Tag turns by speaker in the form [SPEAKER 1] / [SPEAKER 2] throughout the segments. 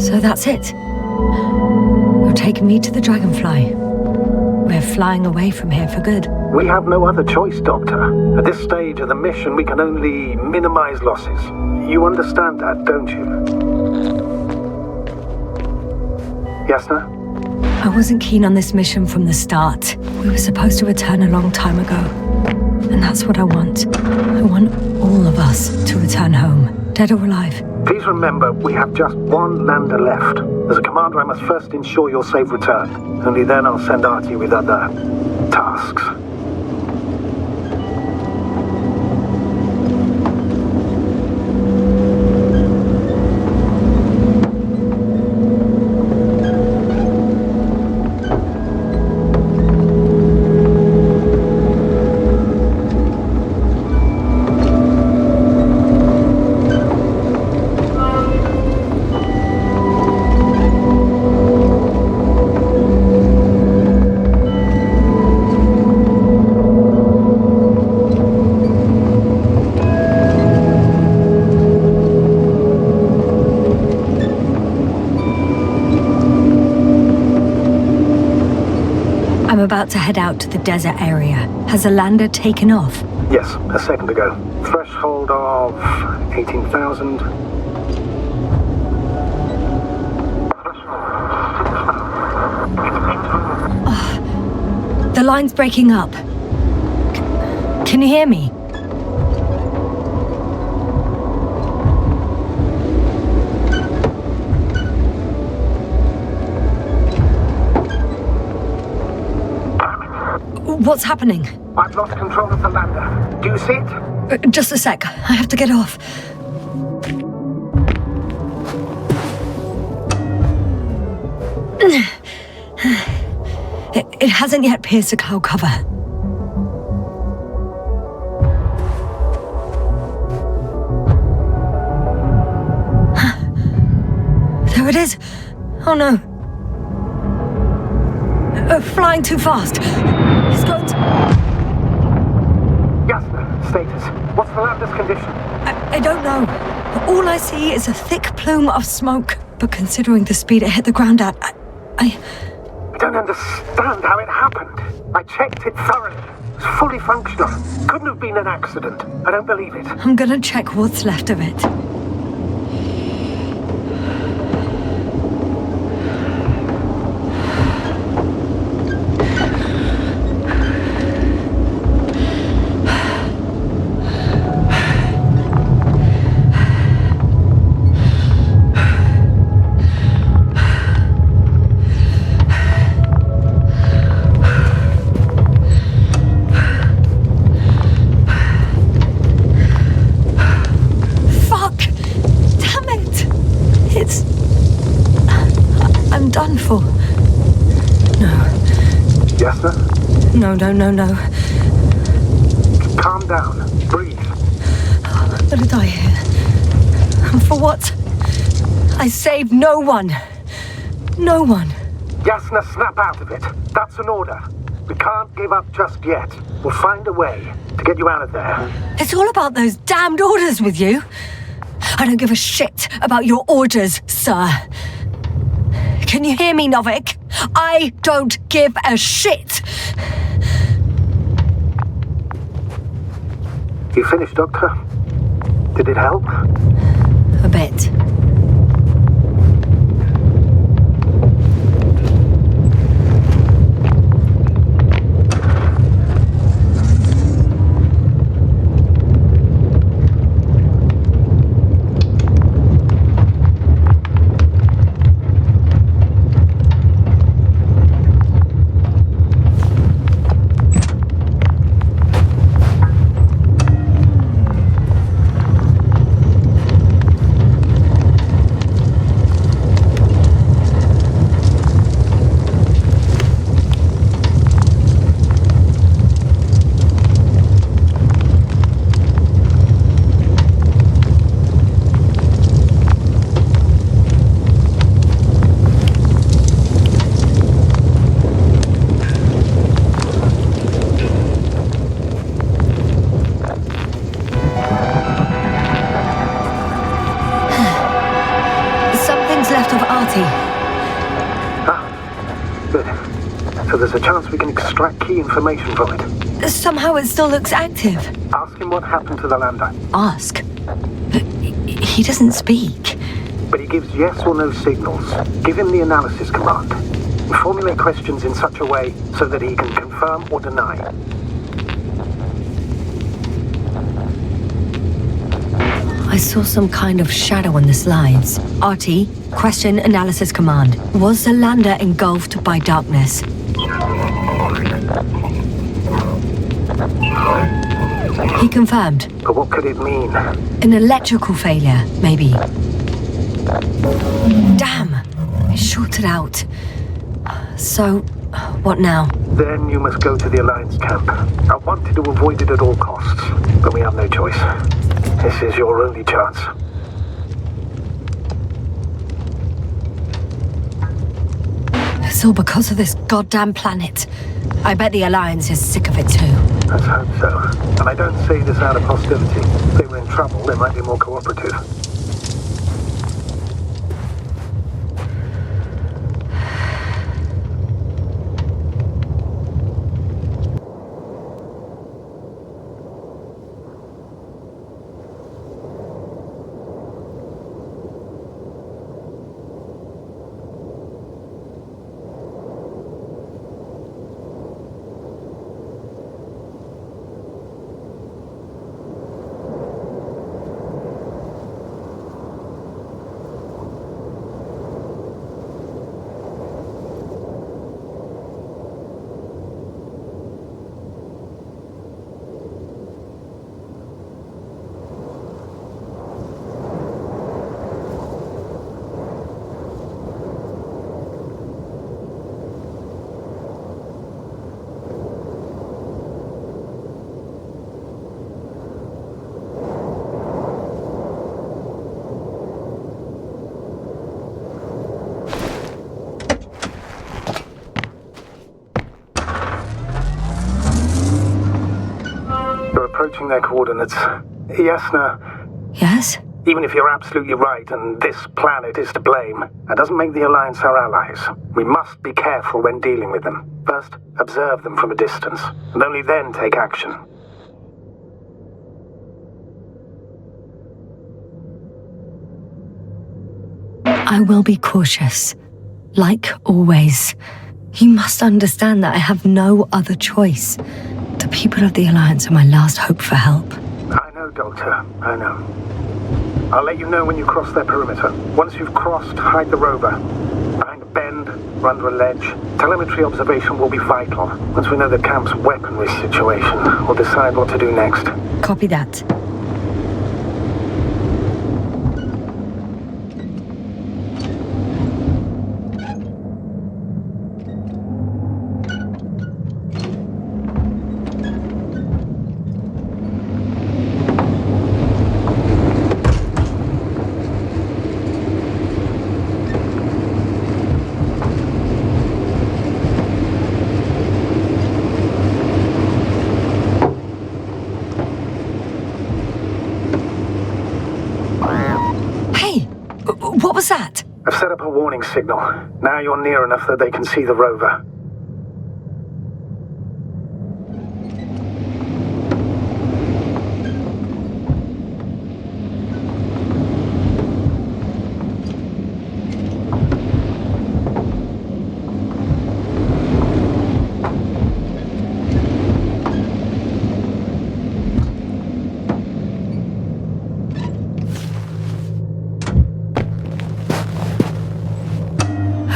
[SPEAKER 1] So that's it. You're taking me to the Dragonfly. We're flying away from here for good.
[SPEAKER 2] We have no other choice, Doctor. At this stage of the mission, we can only minimize losses. You understand that, don't you? Yes, sir?
[SPEAKER 1] I wasn't keen on this mission from the start. We were supposed to return a long time ago. And that's what I want. I want all of us to return home, dead or alive.
[SPEAKER 2] Please remember, we have just one lander left. As a commander, I must first ensure your safe return. Only then I'll send Artie with other tasks.
[SPEAKER 1] I'm about to head out to the desert area. Has the lander taken off?
[SPEAKER 2] Yes, a second ago. Threshold of 18,000.
[SPEAKER 1] The line's breaking up. Can you hear me? What's happening?
[SPEAKER 2] I've lost control of the lander. Do you see it?
[SPEAKER 1] Just a sec. I have to get off. It hasn't yet pierced the cloud cover. There it is. Oh no. Flying too fast. It's going to...
[SPEAKER 2] Jasper, status. What's the lander's condition?
[SPEAKER 1] I don't know. All I see is a thick plume of smoke. But considering the speed it hit the ground at, I
[SPEAKER 2] don't understand how it happened. I checked it thoroughly. It's fully functional. Couldn't have been an accident. I don't believe it.
[SPEAKER 1] I'm gonna check what's left of it. I'm done for. No.
[SPEAKER 2] Yes, sir?
[SPEAKER 1] No.
[SPEAKER 2] Calm down. Breathe.
[SPEAKER 1] I'm gonna die here. And for what? I saved no one. No one.
[SPEAKER 2] Yasna, snap out of it. That's an order. We can't give up just yet. We'll find a way to get you out of there.
[SPEAKER 1] It's all about those damned orders with you. I don't give a shit about your orders, sir. Can you hear me, Novik? I don't give a shit.
[SPEAKER 2] You finished, Doctor? Did it help?
[SPEAKER 1] A bit. Artie.
[SPEAKER 2] Good. So there's a chance we can extract key information from it.
[SPEAKER 1] Somehow it still looks active.
[SPEAKER 2] Ask him what happened to the lander.
[SPEAKER 1] Ask? But he doesn't speak.
[SPEAKER 2] But he gives yes or no signals. Give him the analysis command. Formulate questions in such a way so that he can confirm or deny.
[SPEAKER 1] I saw some kind of shadow on the slides. Artie, question analysis command. Was the lander engulfed by darkness? He confirmed.
[SPEAKER 2] But what could it mean?
[SPEAKER 1] An electrical failure, maybe. Damn! It shorted out. So, what now?
[SPEAKER 2] Then you must go to the Alliance camp. I wanted to avoid it at all costs, but we have no choice. This is your only chance.
[SPEAKER 1] It's all because of this goddamn planet. I bet the Alliance is sick of it too.
[SPEAKER 2] Let's hope so. And I don't say this out of hostility. If they were in trouble, they might be more cooperative. Approaching their coordinates. Yasna,
[SPEAKER 1] Yes?
[SPEAKER 2] even if you're absolutely right and this planet is to blame, that doesn't make the Alliance our allies. We must be careful when dealing with them. First, observe them from a distance, and only then take action.
[SPEAKER 1] I will be cautious. Like always. You must understand that I have no other choice. The people of the Alliance are my last hope for help.
[SPEAKER 2] I know, Doctor. I know. I'll let you know when you cross their perimeter. Once you've crossed, hide the rover. Behind a bend, or under a ledge. Telemetry observation will be vital. Once we know the camp's weaponry situation, we'll decide what to do next.
[SPEAKER 1] Copy that. What was that?
[SPEAKER 2] I've set up a warning signal. Now you're near enough that they can see the rover.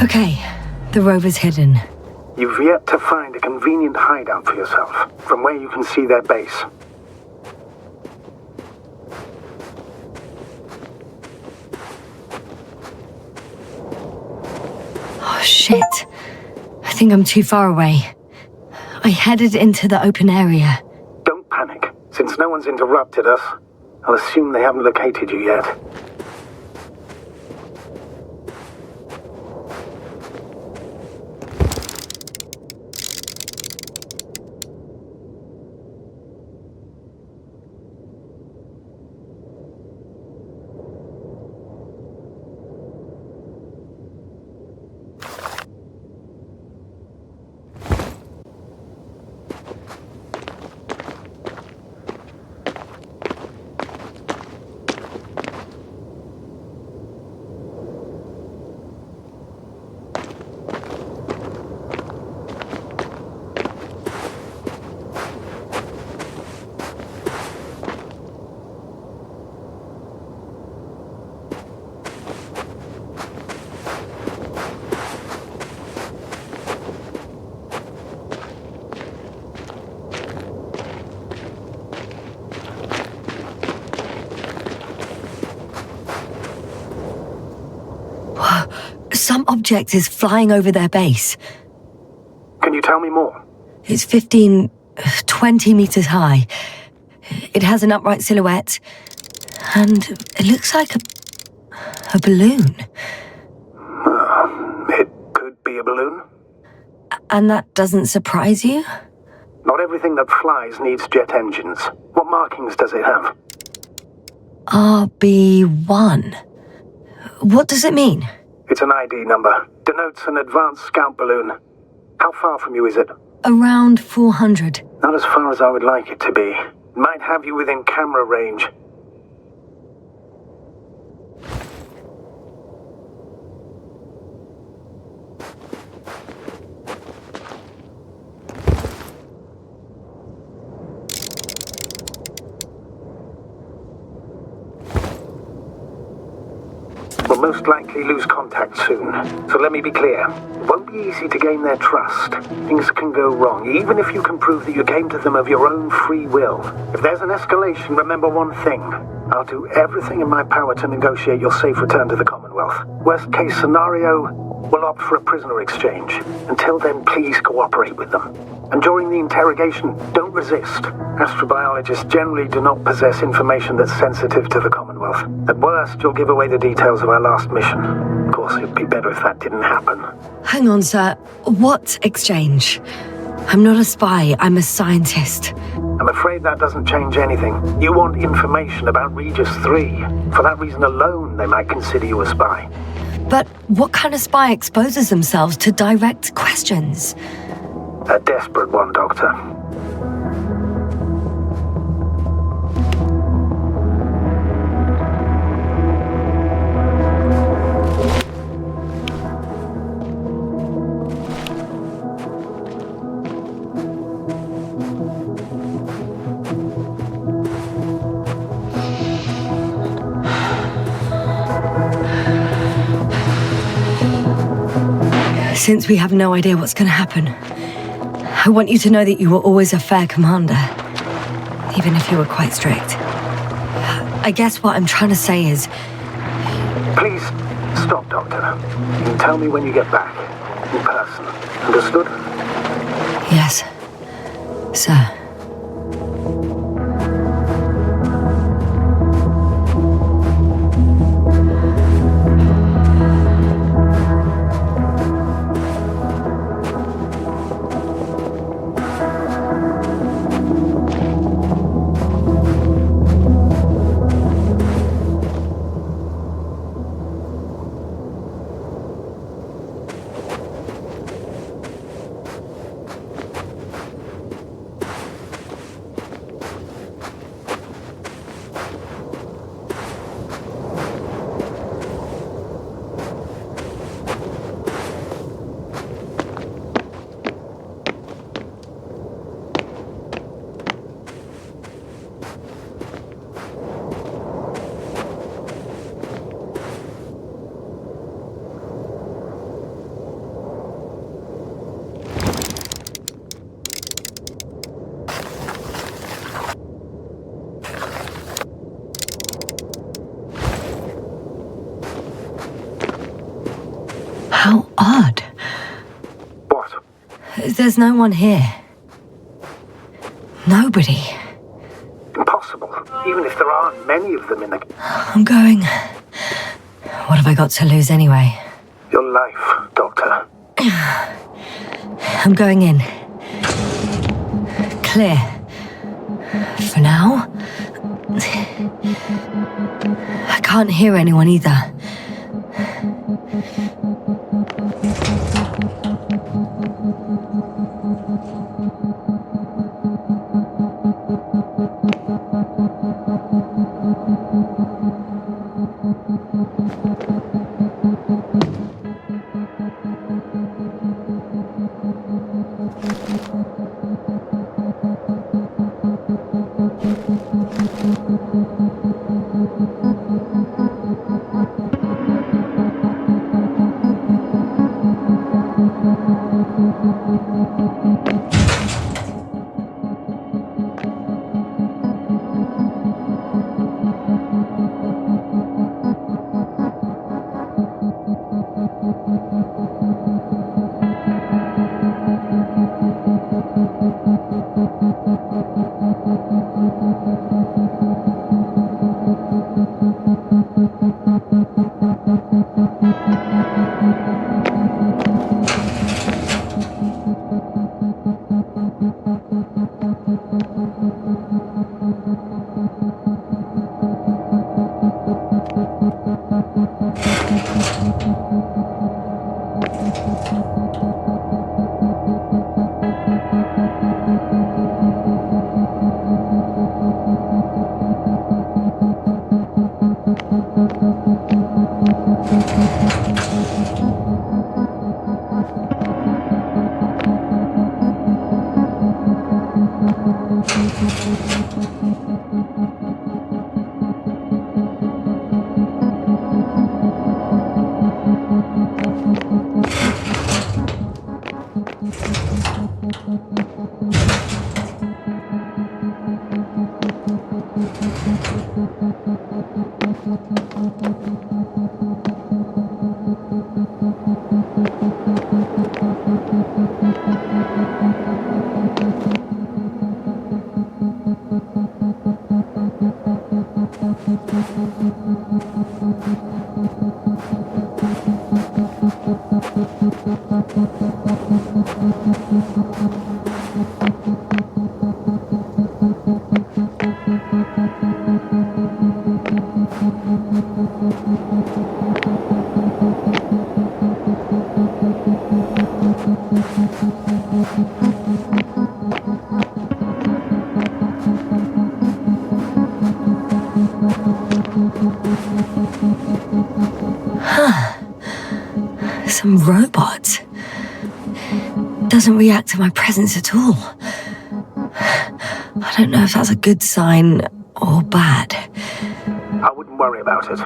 [SPEAKER 1] Okay, the rover's hidden.
[SPEAKER 2] You've yet to find a convenient hideout for yourself, from where you can see their base.
[SPEAKER 1] Oh, shit. I think I'm too far away. I headed into the open area.
[SPEAKER 2] Don't panic. Since no one's interrupted us, I'll assume they haven't located you yet.
[SPEAKER 1] Some object is flying over their base.
[SPEAKER 2] Can you tell me more?
[SPEAKER 1] It's 15, 20 meters high. It has an upright silhouette, and it looks like a balloon.
[SPEAKER 2] It could be a balloon.
[SPEAKER 1] And that doesn't surprise you?
[SPEAKER 2] Not everything that flies needs jet engines. What markings does it have?
[SPEAKER 1] RB1. What does it mean?
[SPEAKER 2] It's an ID number. Denotes an advanced scout balloon. How far from you is it?
[SPEAKER 1] Around 400.
[SPEAKER 2] Not as far as I would like it to be. Might have you within camera range. We'll most likely lose contact soon. So let me be clear. It won't be easy to gain their trust. Things can go wrong, even if you can prove that you came to them of your own free will. If there's an escalation, remember one thing. I'll do everything in my power to negotiate your safe return to the Commonwealth. Worst case scenario, we'll opt for a prisoner exchange. Until then, please cooperate with them. And during the interrogation, don't resist. Astrobiologists generally do not possess information that's sensitive to the Commonwealth. At worst, you'll give away the details of our last mission. Of course, it'd be better if that didn't happen.
[SPEAKER 1] Hang on, sir. What exchange? I'm not a spy, I'm a scientist.
[SPEAKER 2] I'm afraid that doesn't change anything. You want information about Regis 3. For that reason alone, they might consider you a spy.
[SPEAKER 1] But what kind of spy exposes themselves to direct questions?
[SPEAKER 2] A desperate one, Doctor.
[SPEAKER 1] Since we have no idea what's going to happen, I want you to know that you were always a fair commander, even if you were quite strict. I guess what I'm trying to say is...
[SPEAKER 2] Please, stop, Doctor. You can tell me when you get back. In person. Understood?
[SPEAKER 1] Yes, sir. How odd.
[SPEAKER 2] What?
[SPEAKER 1] There's no one here. Nobody.
[SPEAKER 2] Impossible. Even if there aren't many of them in the...
[SPEAKER 1] I'm going. What have I got to lose anyway?
[SPEAKER 2] Your life, Doctor.
[SPEAKER 1] I'm going in. Clear. For now. I can't hear anyone either. Some robot. Doesn't react to my presence at all. I don't know if that's a good sign or bad.
[SPEAKER 2] I wouldn't worry about it.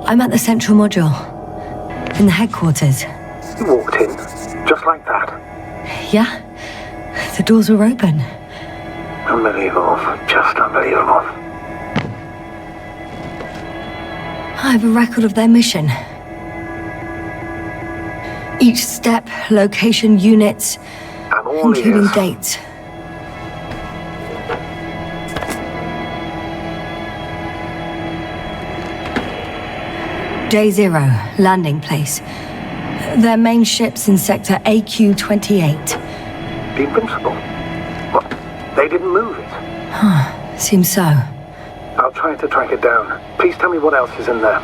[SPEAKER 1] I'm at the central module, in the headquarters.
[SPEAKER 2] You walked in, just like that.
[SPEAKER 1] Yeah, the doors were open.
[SPEAKER 2] Unbelievable, just unbelievable.
[SPEAKER 1] I have a record of their mission. Each step, location, units,
[SPEAKER 2] I'm all
[SPEAKER 1] including
[SPEAKER 2] ears.
[SPEAKER 1] dates. Day 0, landing place. Their main ship's in sector AQ-28.
[SPEAKER 2] The Invincible? What? They didn't move it?
[SPEAKER 1] Seems so.
[SPEAKER 2] I'll try to track it down. Please tell me what else is in there.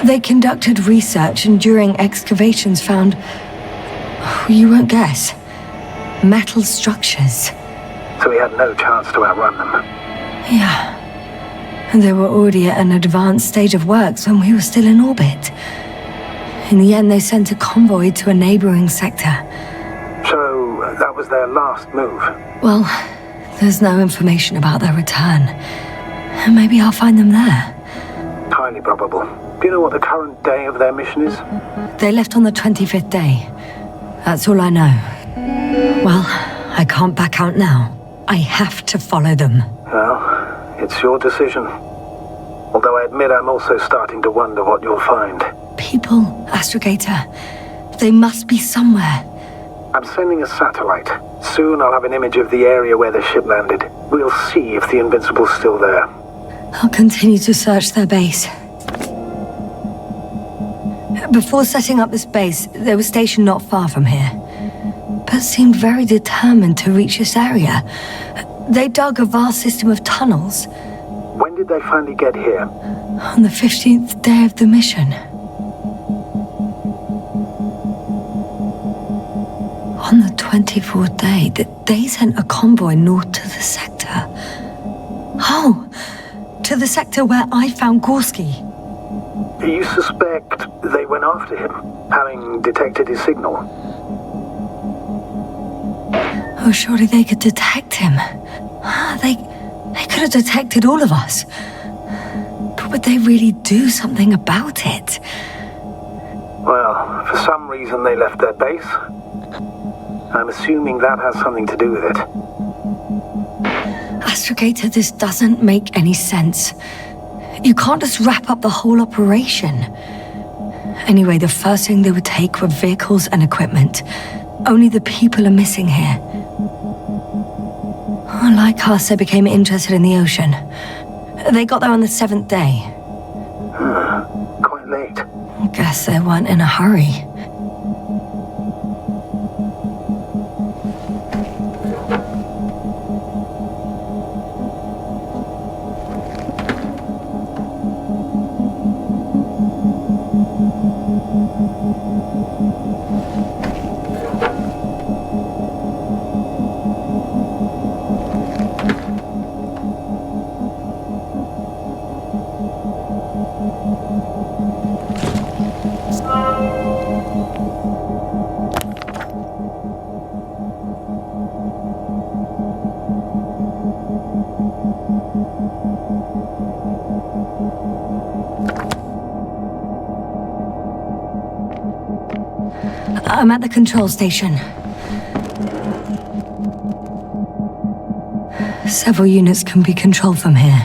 [SPEAKER 1] They conducted research and during excavations found... you won't guess. Metal structures.
[SPEAKER 2] So we had no chance to outrun them.
[SPEAKER 1] Yeah. And they were already at an advanced stage of works when we were still in orbit. In the end, they sent a convoy to a neighboring sector.
[SPEAKER 2] So that was their last move.
[SPEAKER 1] Well, there's no information about their return. Maybe I'll find them there.
[SPEAKER 2] Highly probable. Do you know what the current day of their mission is?
[SPEAKER 1] They left on the 25th day. That's all I know. Well, I can't back out now. I have to follow them.
[SPEAKER 2] Well, it's your decision. Although I admit I'm also starting to wonder what you'll find.
[SPEAKER 1] People, Astrogator. They must be somewhere.
[SPEAKER 2] I'm sending a satellite. Soon I'll have an image of the area where the ship landed. We'll see if the Invincible's still there.
[SPEAKER 1] I'll continue to search their base. Before setting up this base, they were stationed not far from here, but seemed very determined to reach this area. They dug a vast system of tunnels.
[SPEAKER 2] When did they finally get here?
[SPEAKER 1] On the 15th day of the mission. On the 24th day, they sent a convoy north to the sector. Oh, to the sector where I found Gorski.
[SPEAKER 2] You suspect they went after him, having detected his signal?
[SPEAKER 1] Oh, surely they could detect him. They could have detected all of us. But would they really do something about it?
[SPEAKER 2] Well, for some reason they left their base. I'm assuming that has something to do with it.
[SPEAKER 1] Astrogator, this doesn't make any sense. You can't just wrap up the whole operation. Anyway, the first thing they would take were vehicles and equipment. Only the people are missing here. Like us, they became interested in the ocean. They got there on the 7th day.
[SPEAKER 2] Quite late.
[SPEAKER 1] Guess they weren't in a hurry. I'm at the control station. Several units can be controlled from here.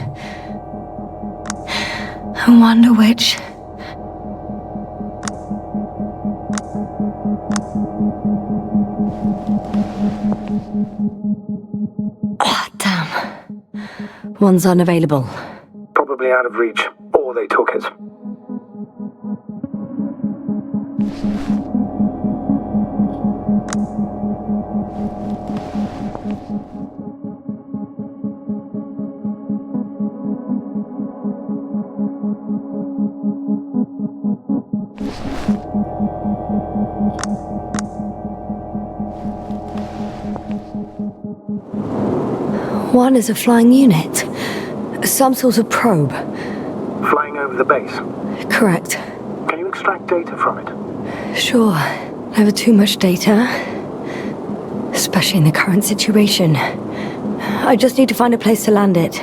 [SPEAKER 1] I wonder which... Oh, damn. One's unavailable.
[SPEAKER 2] Probably out of reach, or they took it.
[SPEAKER 1] One is a flying unit. Some sort of probe.
[SPEAKER 2] Flying over the base?
[SPEAKER 1] Correct.
[SPEAKER 2] Can you extract data from it?
[SPEAKER 1] Sure. Never too much data. Especially in the current situation. I just need to find a place to land it.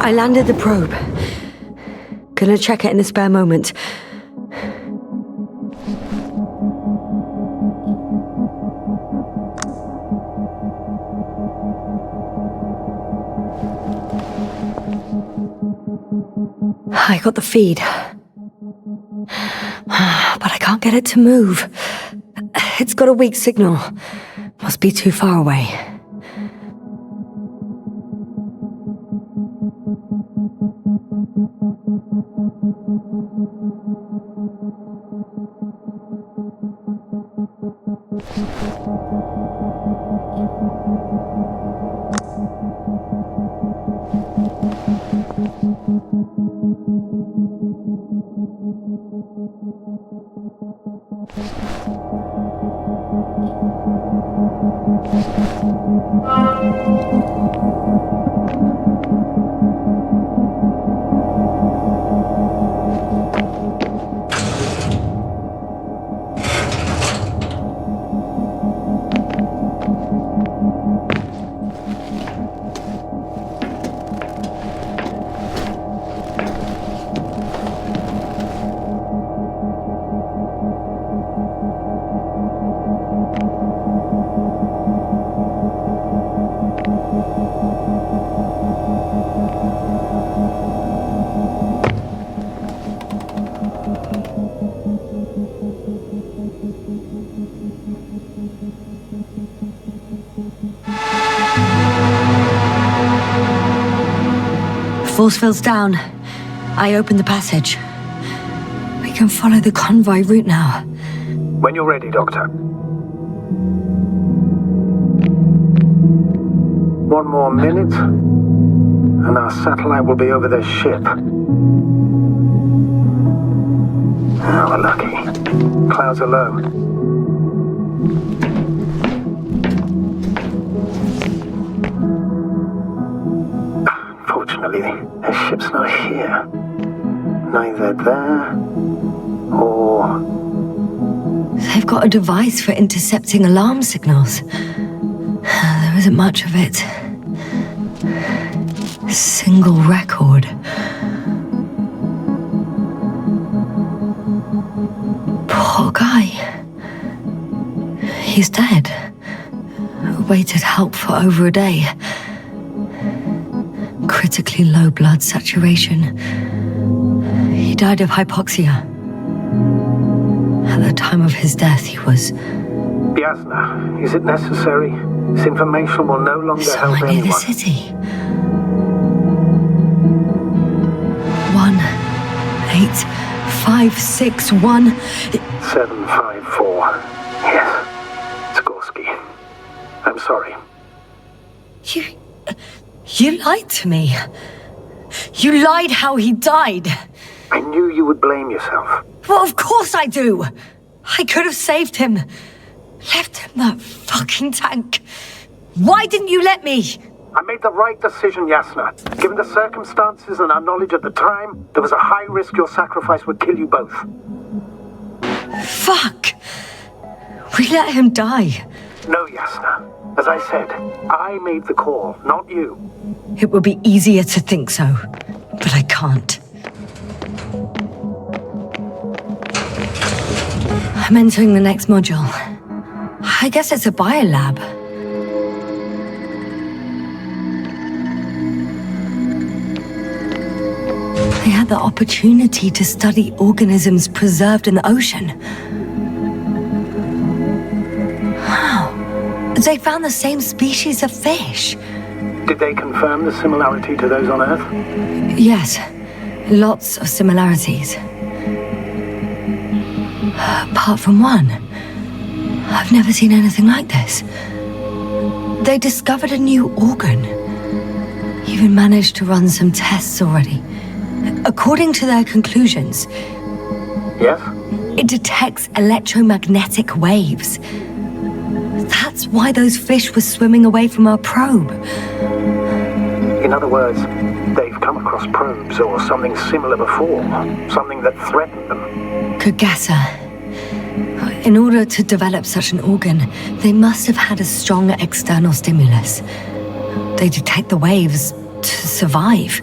[SPEAKER 1] I landed the probe. Gonna check it in a spare moment. I got the feed. But I can't get it to move. It's got a weak signal. Must be too far away. Force field's down. I opened the passage. We can follow the convoy route now.
[SPEAKER 2] When you're ready, Doctor. One more minute, and our satellite will be over their ship. Oh, we're lucky. Clouds are low. Fortunately, their ship's not here. Neither there, or...
[SPEAKER 1] They've got a device for intercepting alarm signals. There isn't much of it. Single record. Poor guy. He's dead. Waited help for over a day. Critically low blood saturation. He died of hypoxia. At the time of his death, he was...
[SPEAKER 2] Yasna, is it necessary? This information will no longer help
[SPEAKER 1] somewhere
[SPEAKER 2] anyone.
[SPEAKER 1] near the city. 18561.
[SPEAKER 2] 754. Yes. Skorsky. I'm sorry.
[SPEAKER 1] You lied to me. You lied how he died.
[SPEAKER 2] I knew you would blame yourself.
[SPEAKER 1] Well, of course I do. I could have saved him. Left him that fucking tank. Why didn't you let me?
[SPEAKER 2] I made the right decision, Yasna. Given the circumstances and our knowledge at the time, there was a high risk your sacrifice would kill you both.
[SPEAKER 1] Fuck. We let him die.
[SPEAKER 2] No, Yasna. As I said, I made the call, not you.
[SPEAKER 1] It would be easier to think so, but I can't. I'm entering the next module. I guess it's a biolab. They had the opportunity to study organisms preserved in the ocean. Wow. They found the same species of fish.
[SPEAKER 2] Did they confirm the similarity to those on Earth?
[SPEAKER 1] Yes, lots of similarities. Apart from one. I've never seen anything like this. They discovered a new organ. Even managed to run some tests already. According to their conclusions,
[SPEAKER 2] Yes?
[SPEAKER 1] it detects electromagnetic waves. That's why those fish were swimming away from our probe.
[SPEAKER 2] In other words, they've come across probes or something similar before. Something that threatened them.
[SPEAKER 1] Kagasa. In order to develop such an organ, they must have had a strong external stimulus. They detect the waves to survive.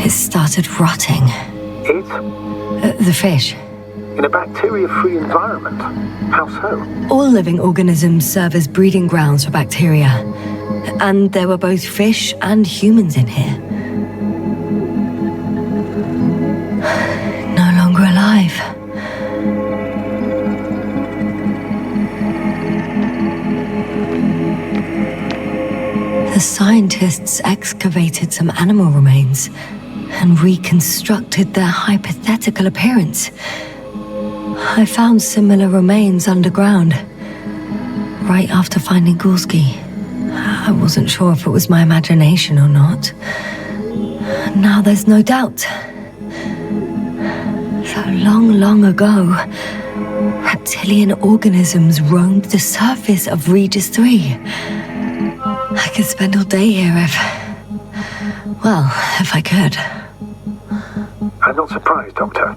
[SPEAKER 1] It started rotting.
[SPEAKER 2] It?
[SPEAKER 1] The fish.
[SPEAKER 2] In a bacteria-free environment? How so?
[SPEAKER 1] All living organisms serve as breeding grounds for bacteria. And there were both fish and humans in here. No longer alive. The scientists excavated some animal remains and reconstructed their hypothetical appearance. I found similar remains underground, right after finding Gorski. I wasn't sure if it was my imagination or not. Now there's no doubt. So long ago, reptilian organisms roamed the surface of Regis 3. I could spend all day here if I could.
[SPEAKER 2] I'm not surprised, Doctor.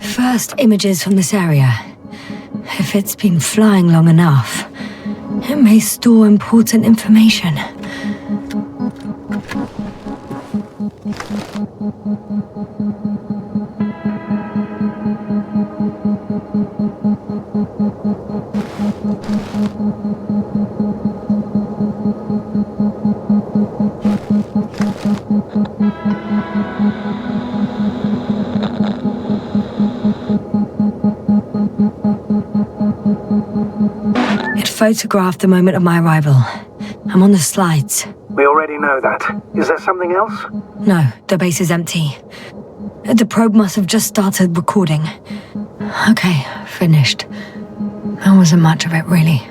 [SPEAKER 1] First images from this area. If it's been flying long enough, it may store important information. It photographed the moment of my arrival. I'm on the slides.
[SPEAKER 2] We already know that. Is there something else?
[SPEAKER 1] No, the base is empty. The probe must have just started recording. Okay, finished. There wasn't much of it, really.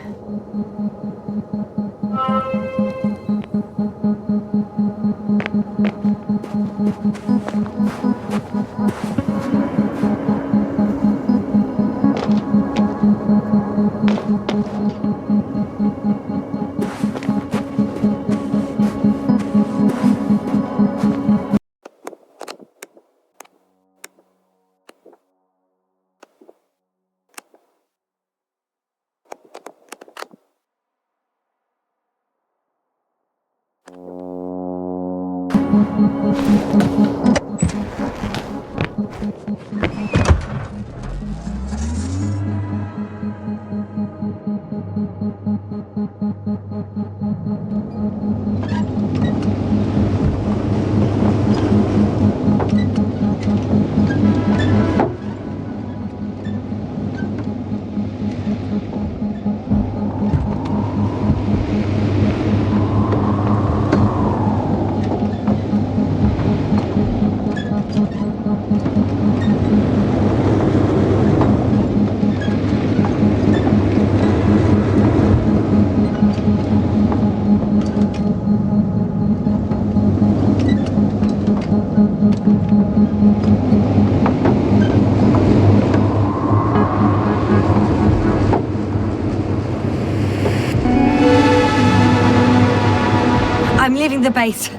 [SPEAKER 1] I'm leaving the base.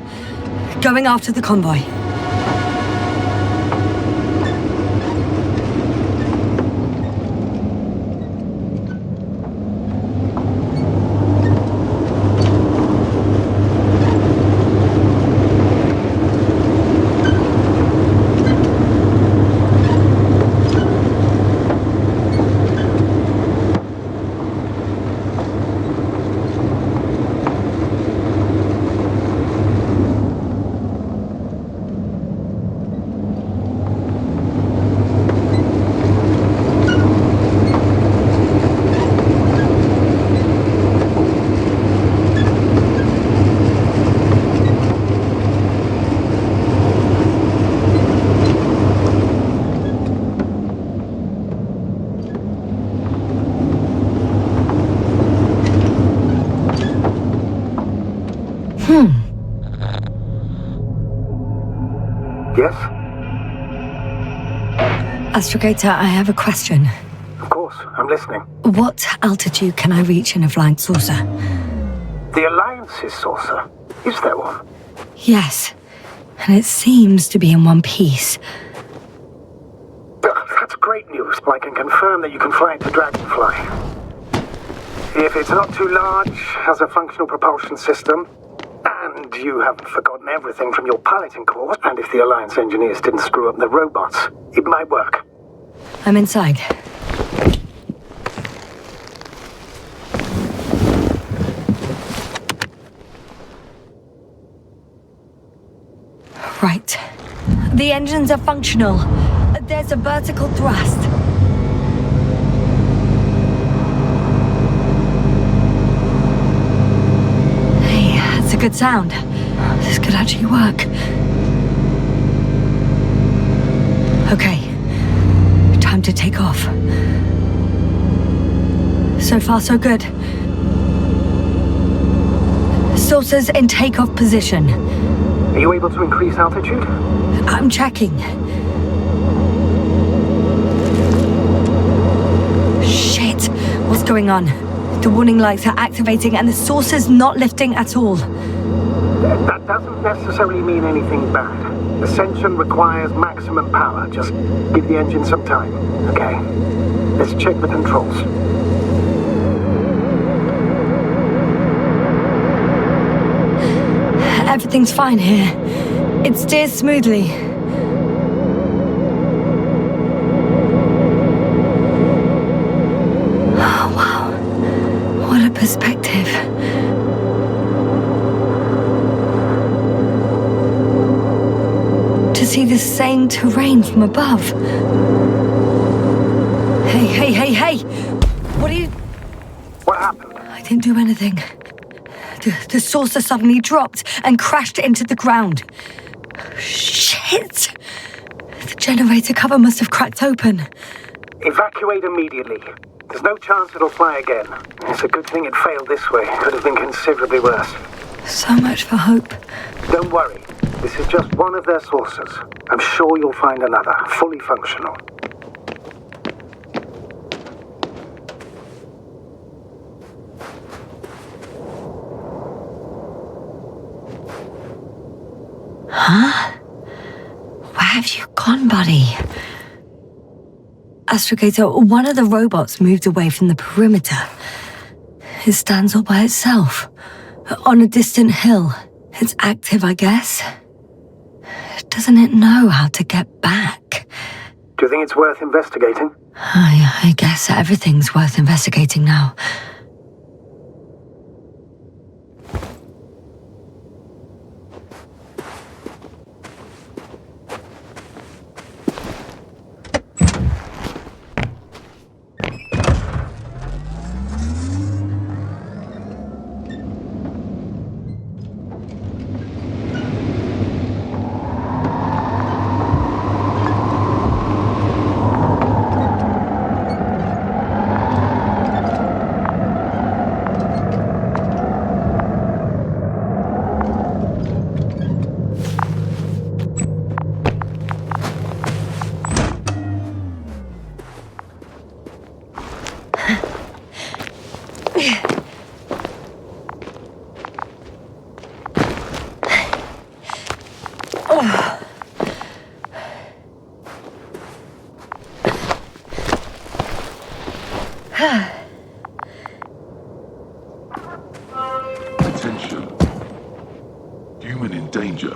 [SPEAKER 1] Going after the convoy.
[SPEAKER 2] Yes?
[SPEAKER 1] Astrogator, I have a question.
[SPEAKER 2] Of course, I'm listening.
[SPEAKER 1] What altitude can I reach in a flying saucer?
[SPEAKER 2] The Alliance's saucer. Is there one?
[SPEAKER 1] Yes, and it seems to be in one piece.
[SPEAKER 2] That's great news. I can confirm that you can fly into Dragonfly. If it's not too large, has a functional propulsion system, and you haven't forgotten everything from your piloting course, and if the Alliance engineers didn't screw up the robots, it might work.
[SPEAKER 1] I'm inside. Right. The engines are functional. There's a vertical thrust. Hey, that's a good sound. This could actually work. Okay. Time to take off. So far, so good. Saucers in takeoff position.
[SPEAKER 2] Are you able to increase altitude?
[SPEAKER 1] I'm checking. Shit! What's going going on? The warning lights are activating and the saucer's not lifting at all.
[SPEAKER 2] That doesn't necessarily mean anything bad. Ascension requires maximum power. Just give the engine some time, okay? Let's check the controls.
[SPEAKER 1] Everything's fine here. It steers smoothly. Oh, wow. What a perspective. To see the same terrain from above. Hey! What are you...
[SPEAKER 2] What happened?
[SPEAKER 1] I didn't do anything. The saucer suddenly dropped and crashed into the ground. Shit! The generator cover must have cracked open.
[SPEAKER 2] Evacuate immediately. There's no chance it'll fly again. It's a good thing it failed this way. It could have been considerably worse.
[SPEAKER 1] So much for hope.
[SPEAKER 2] Don't worry. This is just one of their saucers. I'm sure you'll find another, fully functional.
[SPEAKER 1] Huh? Where have you gone, buddy? Astrogator, one of the robots moved away from the perimeter. It stands all by itself, on a distant hill. It's active, I guess. Doesn't it know how to get back?
[SPEAKER 2] Do you think it's worth investigating?
[SPEAKER 1] I guess everything's worth investigating now.
[SPEAKER 3] Attention. Human in danger.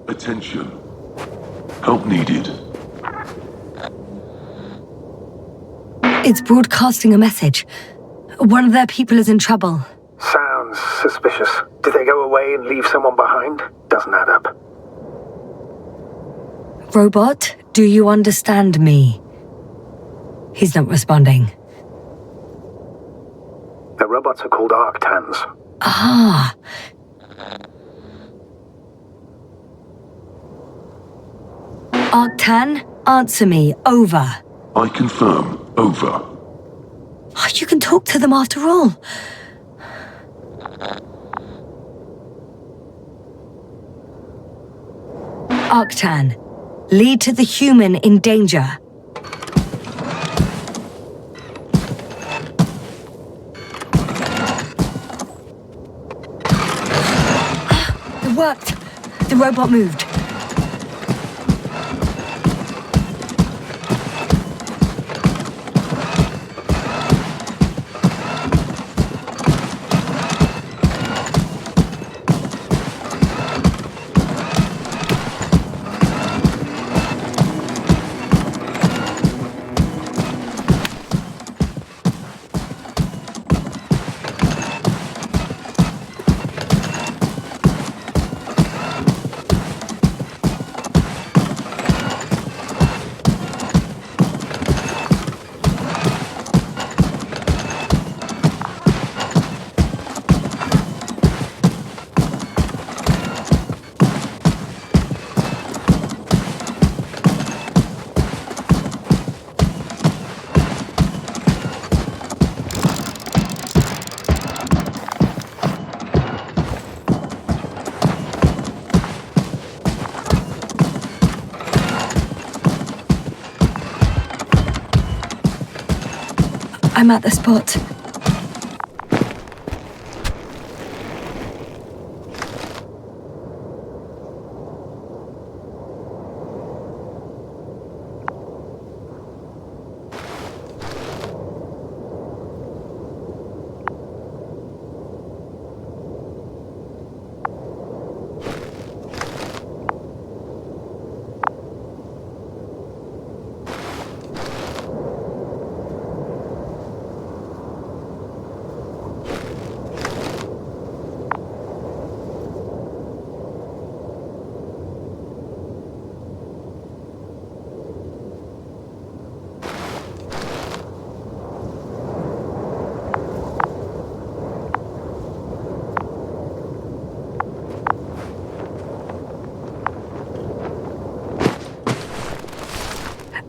[SPEAKER 3] Attention. Help needed.
[SPEAKER 1] It's broadcasting a message. One of their people is in trouble.
[SPEAKER 2] Sounds suspicious. Did they go away and leave someone behind? Doesn't add up.
[SPEAKER 1] Robot, do you understand me? He's not responding.
[SPEAKER 2] The robots are called Arctans.
[SPEAKER 1] Ah. Arctan, answer me. Over.
[SPEAKER 3] I confirm. Over.
[SPEAKER 1] Oh, you can talk to them after all. Arctan, lead to the human in danger. It worked. The robot moved. I'm at the spot.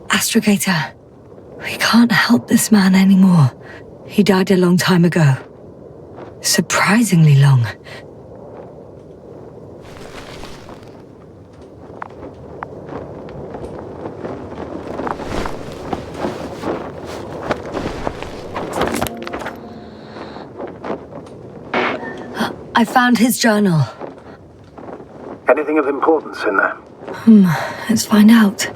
[SPEAKER 1] Astrogator, we can't help this man anymore. He died a long time ago. Surprisingly long. I found his journal.
[SPEAKER 2] Anything of importance in there?
[SPEAKER 1] Let's find out.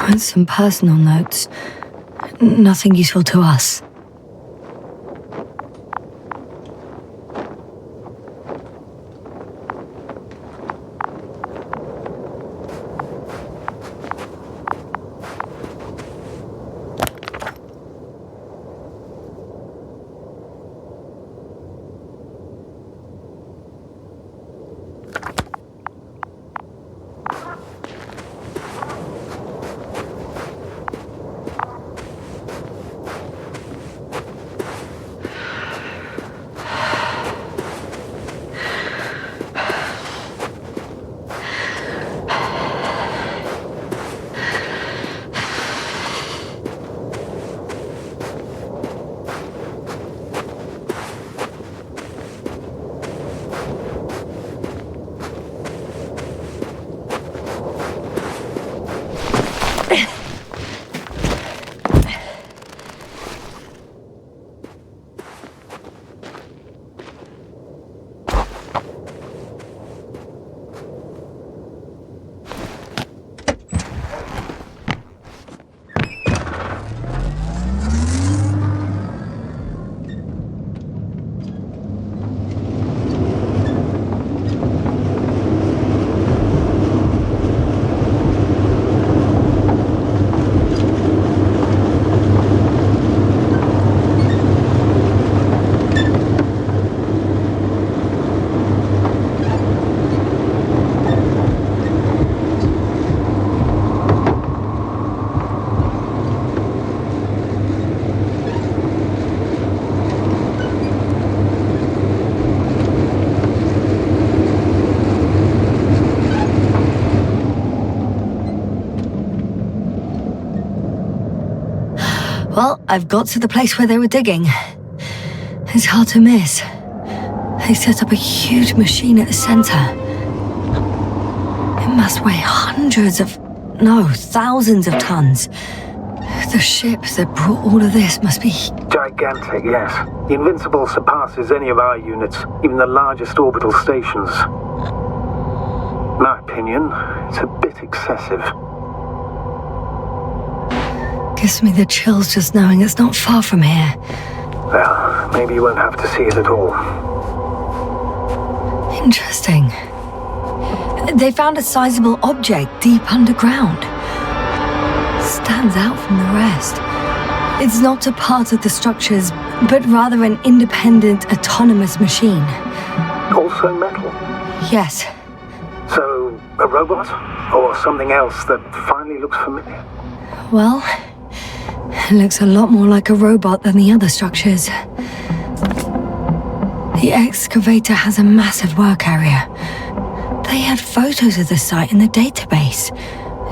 [SPEAKER 1] And some personal notes. Nothing useful to us. Well, I've got to the place where they were digging. It's hard to miss. They set up a huge machine at the center. It must weigh thousands of tons. The ship that brought all of this must be...
[SPEAKER 2] Gigantic, yes. The Invincible surpasses any of our units, even the largest orbital stations. In my opinion, it's a bit excessive.
[SPEAKER 1] Gives me the chills just knowing it's not far from here.
[SPEAKER 2] Well, maybe you won't have to see it at all.
[SPEAKER 1] Interesting. They found a sizable object deep underground. Stands out from the rest. It's not a part of the structures, but rather an independent, autonomous machine.
[SPEAKER 2] Also metal?
[SPEAKER 1] Yes.
[SPEAKER 2] So, a robot? Or something else that finally looks familiar?
[SPEAKER 1] Well, it looks a lot more like a robot than the other structures. The excavator has a massive work area. They had photos of the site in the database,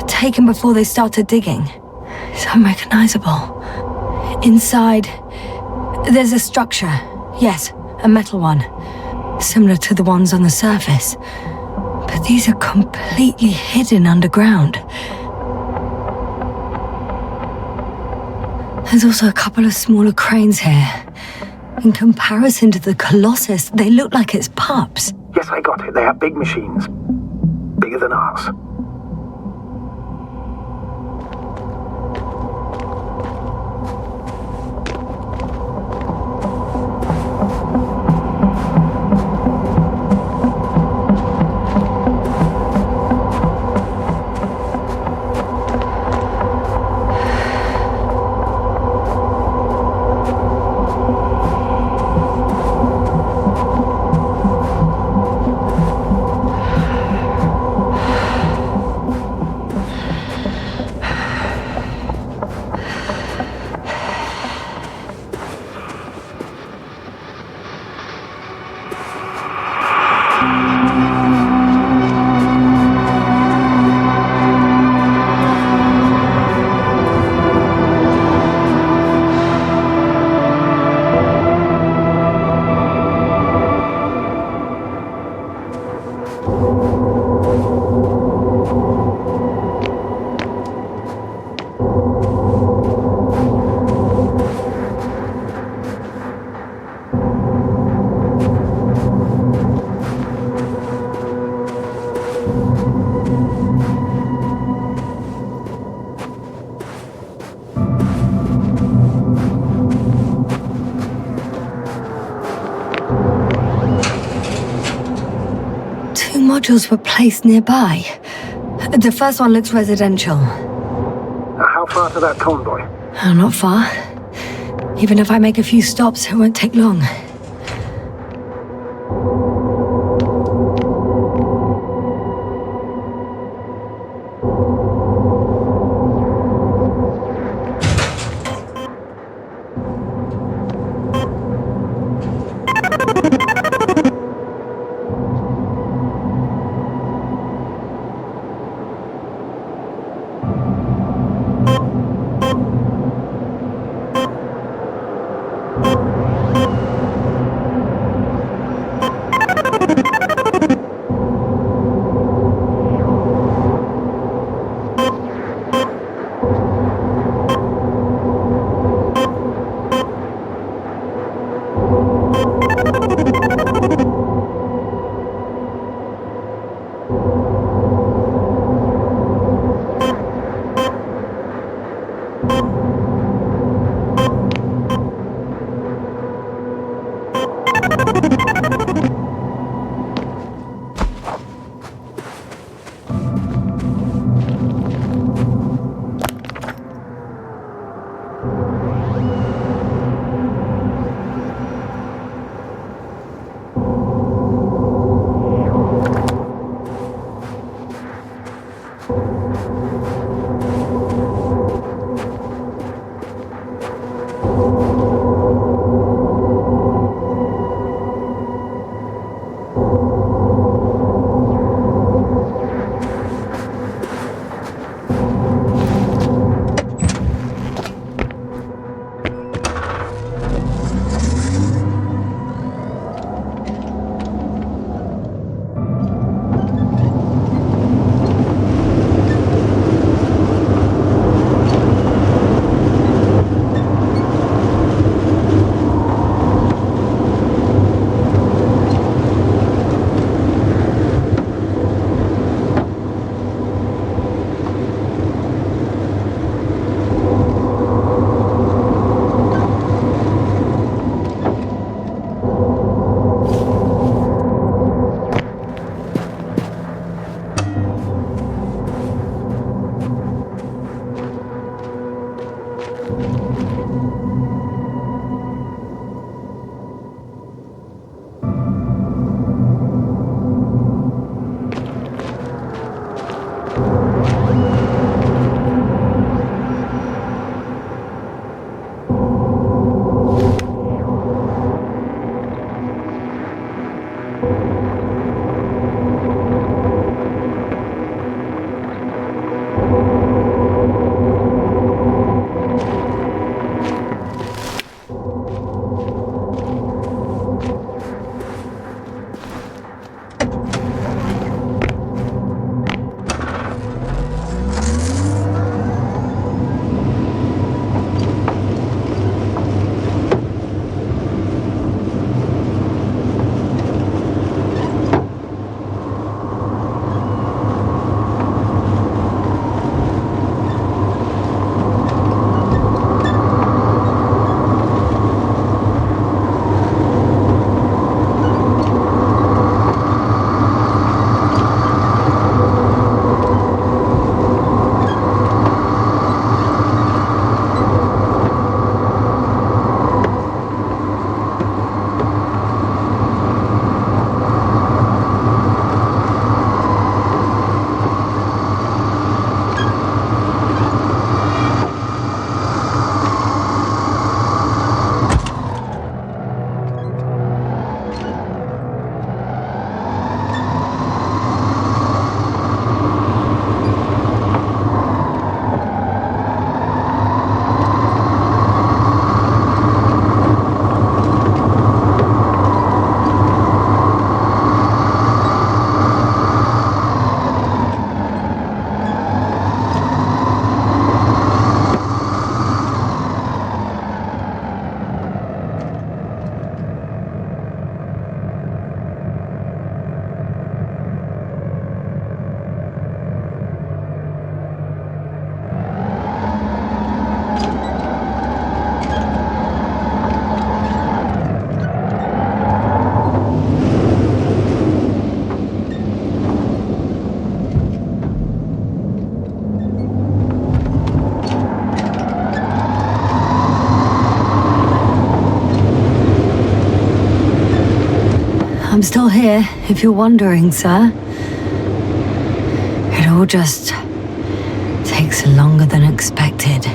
[SPEAKER 1] taken before they started digging. It's unrecognizable. Inside, there's a structure. Yes, a metal one. Similar to the ones on the surface. But these are completely hidden underground. There's also a couple of smaller cranes here. In comparison to the Colossus, they look like it's pups.
[SPEAKER 2] Yes, I got it. They are big machines. Bigger than ours.
[SPEAKER 1] Modules were placed nearby. The first one looks residential.
[SPEAKER 2] How far to that convoy?
[SPEAKER 1] Oh, not far. Even if I make a few stops, it won't take long. I'm still here, if you're wondering, sir. It all just takes longer than expected.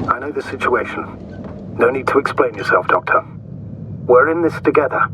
[SPEAKER 2] I know the situation. No need to explain yourself, Doctor. We're in this together.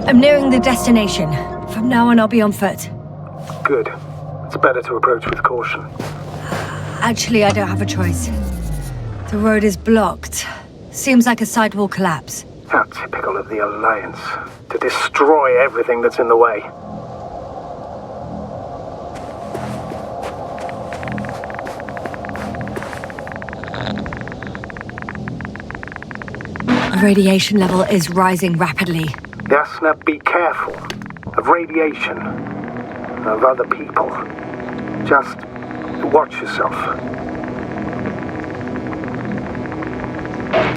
[SPEAKER 1] I'm nearing the destination. From now on, I'll be on foot.
[SPEAKER 2] Good. It's better to approach with caution.
[SPEAKER 1] Actually, I don't have a choice. The road is blocked. Seems like a sidewall collapse.
[SPEAKER 2] How typical of the Alliance. To destroy everything that's in the way.
[SPEAKER 1] The radiation level is rising rapidly.
[SPEAKER 2] Yes, now be careful. Of radiation. Of other people. Just watch yourself.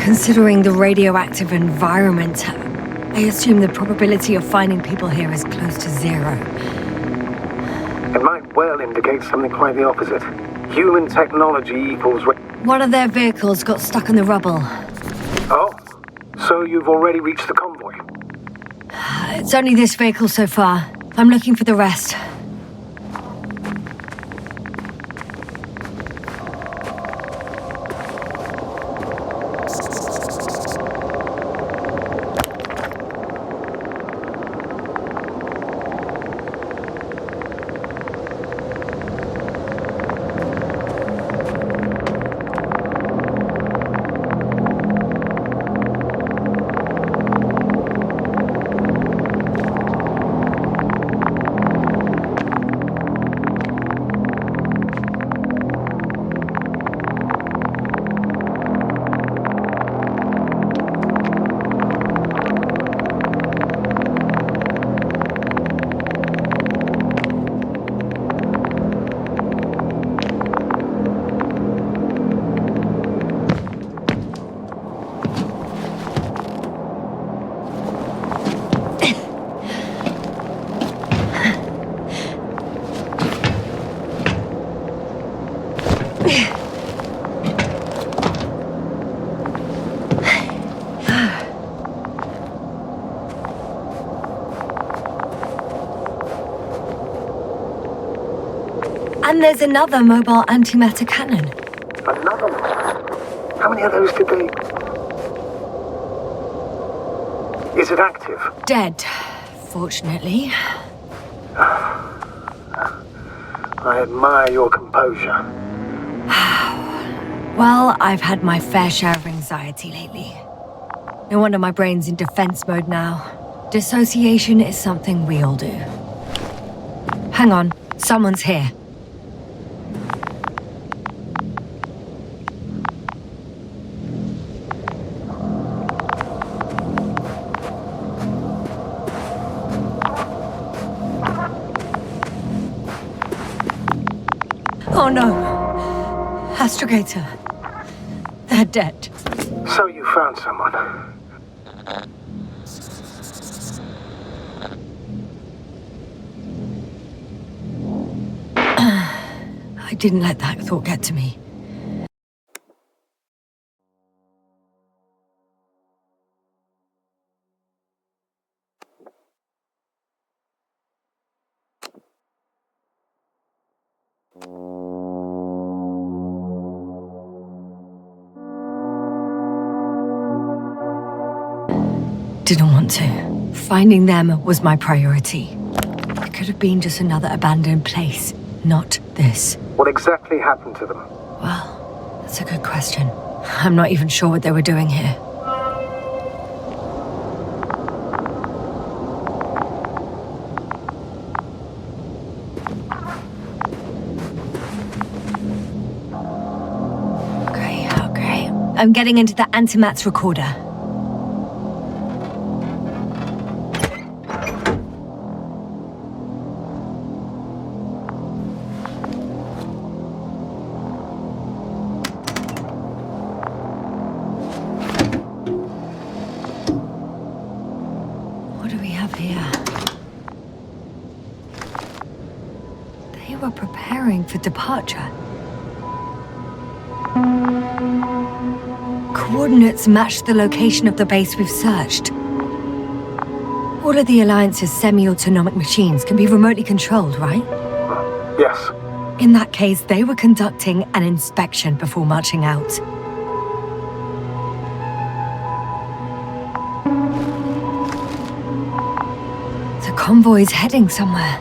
[SPEAKER 1] Considering the radioactive environment, I assume the probability of finding people here is close to zero.
[SPEAKER 2] It might well indicate something quite the opposite. Human technology equals...
[SPEAKER 1] One of their vehicles got stuck in the rubble.
[SPEAKER 2] Oh, so you've already reached the convoy?
[SPEAKER 1] It's only this vehicle so far. I'm looking for the rest. And there's another mobile antimatter cannon.
[SPEAKER 2] Another one? How many of those did they... Is it active?
[SPEAKER 1] Dead, fortunately.
[SPEAKER 2] I admire your composure.
[SPEAKER 1] Well, I've had my fair share of anxiety lately. No wonder my brain's in defense mode now. Dissociation is something we all do. Hang on, someone's here. Oh no. Astrogator. They're dead.
[SPEAKER 2] So you found someone.
[SPEAKER 1] I didn't let that thought get to me. Didn't want to. Finding them was my priority. It could have been just another abandoned place, not this.
[SPEAKER 2] What exactly happened to them?
[SPEAKER 1] Well, that's a good question. I'm not even sure what they were doing here. Okay. I'm getting into the antimat's recorder. What do we have here? They were preparing for departure. Coordinates match the location of the base we've searched. All of the Alliance's semi-autonomic machines can be remotely controlled, right?
[SPEAKER 2] Yes.
[SPEAKER 1] In that case, they were conducting an inspection before marching out. The convoy's heading somewhere.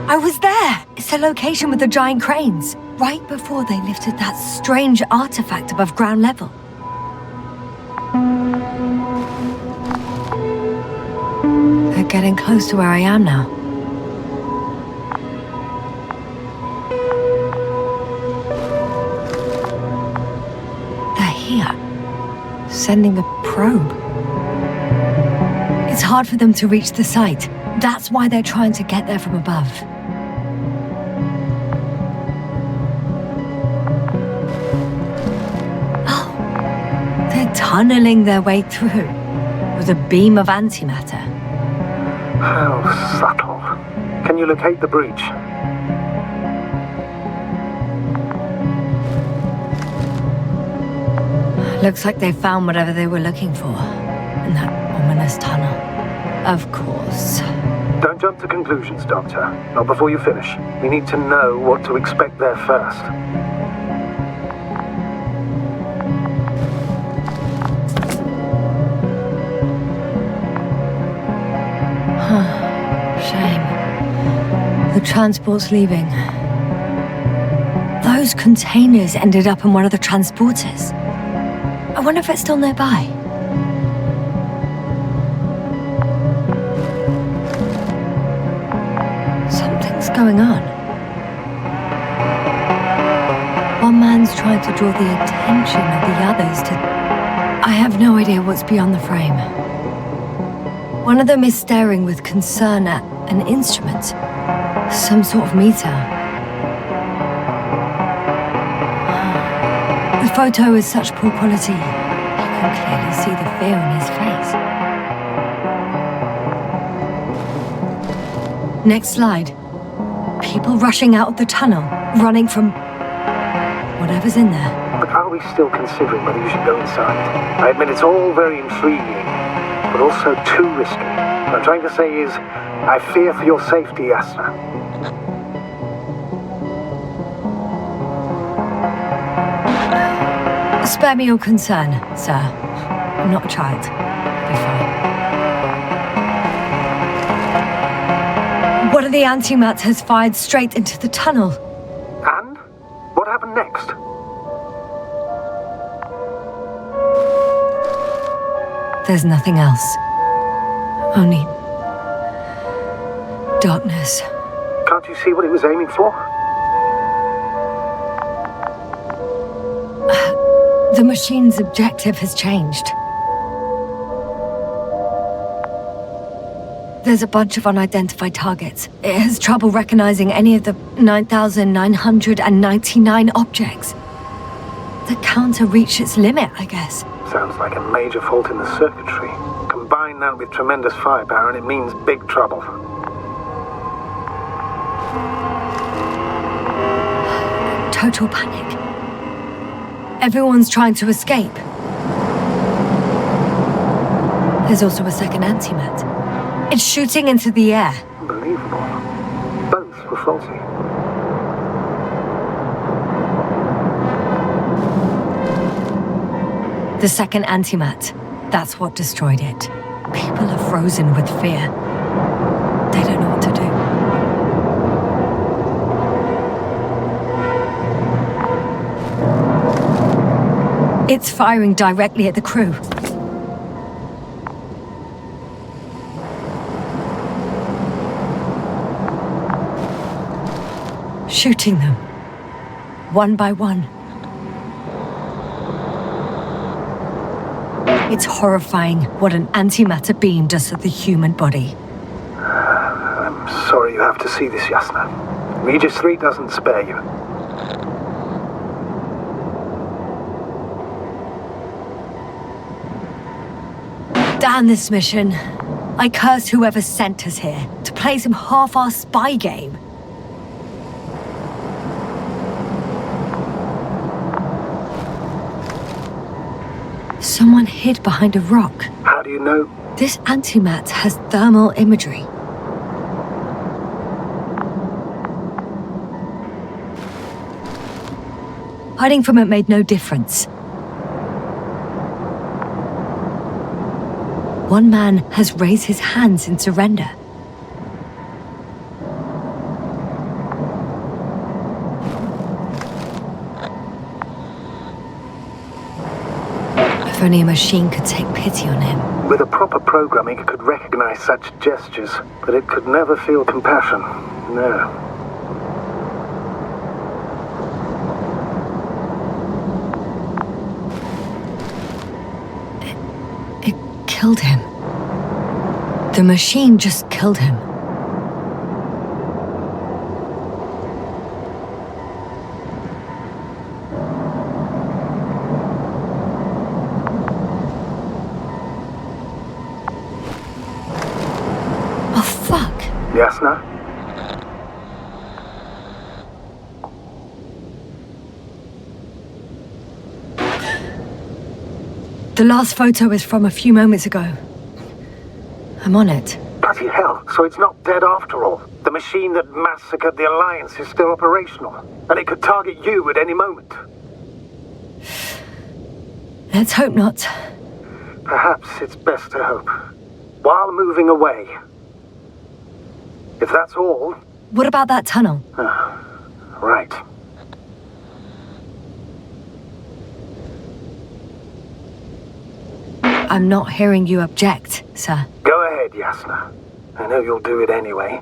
[SPEAKER 1] I was there! It's the location with the giant cranes. Right before they lifted that strange artifact above ground level. They're getting close to where I am now. They're here, sending a probe. It's hard for them to reach the site. That's why they're trying to get there from above. They're tunneling their way through with a beam of antimatter.
[SPEAKER 2] How subtle. Can you locate the breach?
[SPEAKER 1] Looks like they found whatever they were looking for in that ominous tunnel. Of course.
[SPEAKER 2] Don't jump to conclusions, Doctor. Not before you finish. We need to know what to expect there first.
[SPEAKER 1] Shame. The transport's leaving. Those containers ended up in one of the transporters. I wonder if it's still nearby. Something's going on. One man's trying to draw the attention of the others to... I have no idea what's beyond the frame. One of them is staring with concern at an instrument. Some sort of meter. The photo is such poor quality. You can clearly see the fear in his face. Next slide. People rushing out of the tunnel, running from whatever's in there.
[SPEAKER 2] But are we still considering whether you should go inside? I admit it's all very intriguing, but also too risky. What I'm trying to say is, I fear for your safety, Yasna.
[SPEAKER 1] Spare me your concern, sir. I'm not a child. I'll be fine. One of the antimats has fired straight into the tunnel.
[SPEAKER 2] And? What happened next?
[SPEAKER 1] There's nothing else. Only... darkness.
[SPEAKER 2] Can't you see what it was aiming for?
[SPEAKER 1] The machine's objective has changed. There's a bunch of unidentified targets. It has trouble recognizing any of the 9,999 objects. The counter reached its limit, I guess.
[SPEAKER 2] Sounds like a major fault in the circuitry. Combine that with tremendous firepower and it means big trouble.
[SPEAKER 1] Total panic. Everyone's trying to escape. There's also a second antimat. It's shooting into the air.
[SPEAKER 2] Unbelievable. Both were faulty.
[SPEAKER 1] The second antimat. That's what destroyed it. People are frozen with fear. They don't know what to do. It's firing directly at the crew. Shooting them. One by one. It's horrifying what an antimatter beam does to the human body.
[SPEAKER 2] I'm sorry you have to see this, Yasna. Regis 3 doesn't spare you.
[SPEAKER 1] Damn this mission. I curse whoever sent us here to play some half-assed spy game. Someone hid behind a rock.
[SPEAKER 2] How do you know?
[SPEAKER 1] This antimat has thermal imagery. Hiding from it made no difference. One man has raised his hands in surrender. If only a machine could take pity on him.
[SPEAKER 2] With a proper programming, it could recognize such gestures, but it could never feel compassion. No.
[SPEAKER 1] It killed him. The machine just killed him.
[SPEAKER 2] Yasna?
[SPEAKER 1] The last photo is from a few moments ago. I'm on it.
[SPEAKER 2] Bloody hell, so it's not dead after all. The machine that massacred the Alliance is still operational, and it could target you at any moment.
[SPEAKER 1] Let's hope not.
[SPEAKER 2] Perhaps it's best to hope. While moving away. If that's all...
[SPEAKER 1] What about that tunnel?
[SPEAKER 2] Right.
[SPEAKER 1] I'm not hearing you object, sir.
[SPEAKER 2] Go ahead, Yasna. I know you'll do it anyway.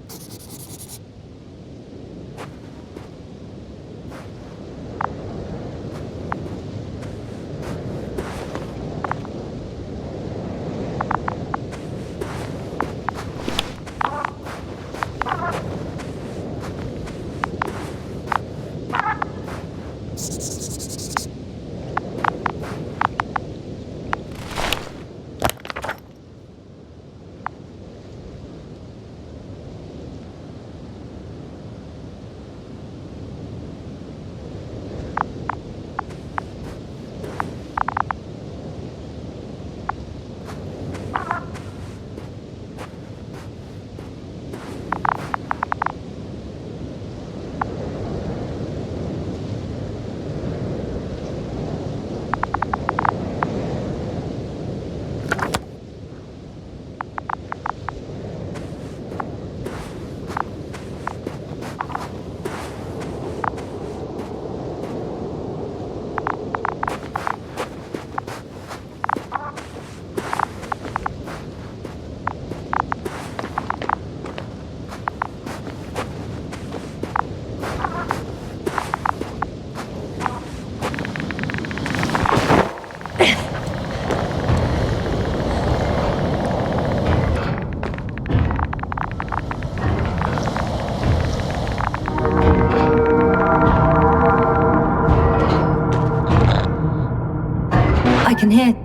[SPEAKER 1] I can hear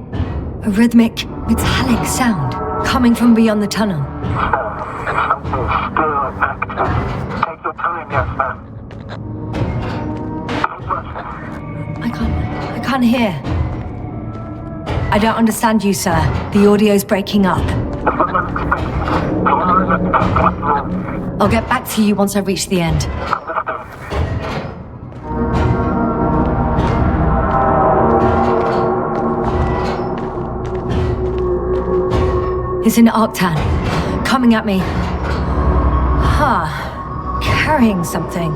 [SPEAKER 1] a rhythmic, metallic sound coming from beyond the tunnel.
[SPEAKER 2] Still active. Take your time, Yasna.
[SPEAKER 1] I can't hear. I don't understand you, sir. The audio's breaking up. I'll get back to you once I reach the end. It's an Arctan, coming at me. Carrying something.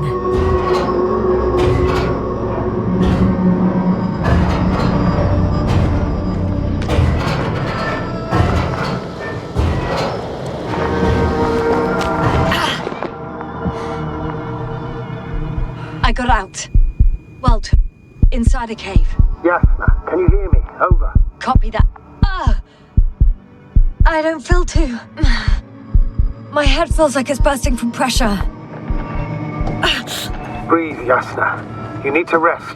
[SPEAKER 1] I got out. Well, inside a cave.
[SPEAKER 2] Yasna, can you hear me? Over.
[SPEAKER 1] Copy that. I don't feel too... My head feels like it's bursting from pressure.
[SPEAKER 2] Breathe, Yasna. You need to rest.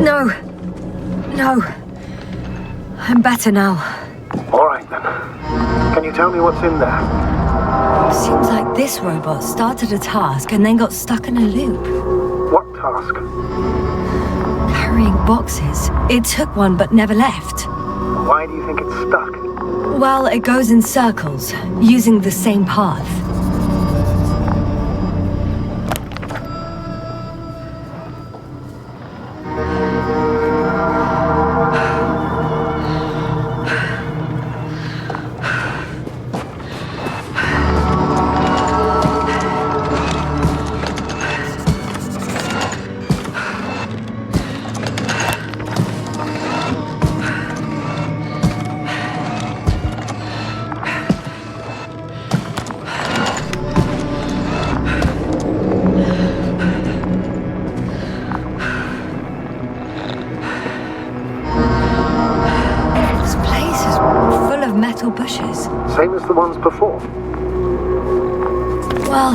[SPEAKER 1] No. I'm better now.
[SPEAKER 2] All right, then. Can you tell me what's in there?
[SPEAKER 1] Seems like this robot started a task and then got stuck in a loop.
[SPEAKER 2] What task?
[SPEAKER 1] Carrying boxes. It took one but never left.
[SPEAKER 2] Why do you think it's stuck?
[SPEAKER 1] Well, it goes in circles, using the same path.
[SPEAKER 2] as the ones before?
[SPEAKER 1] Well,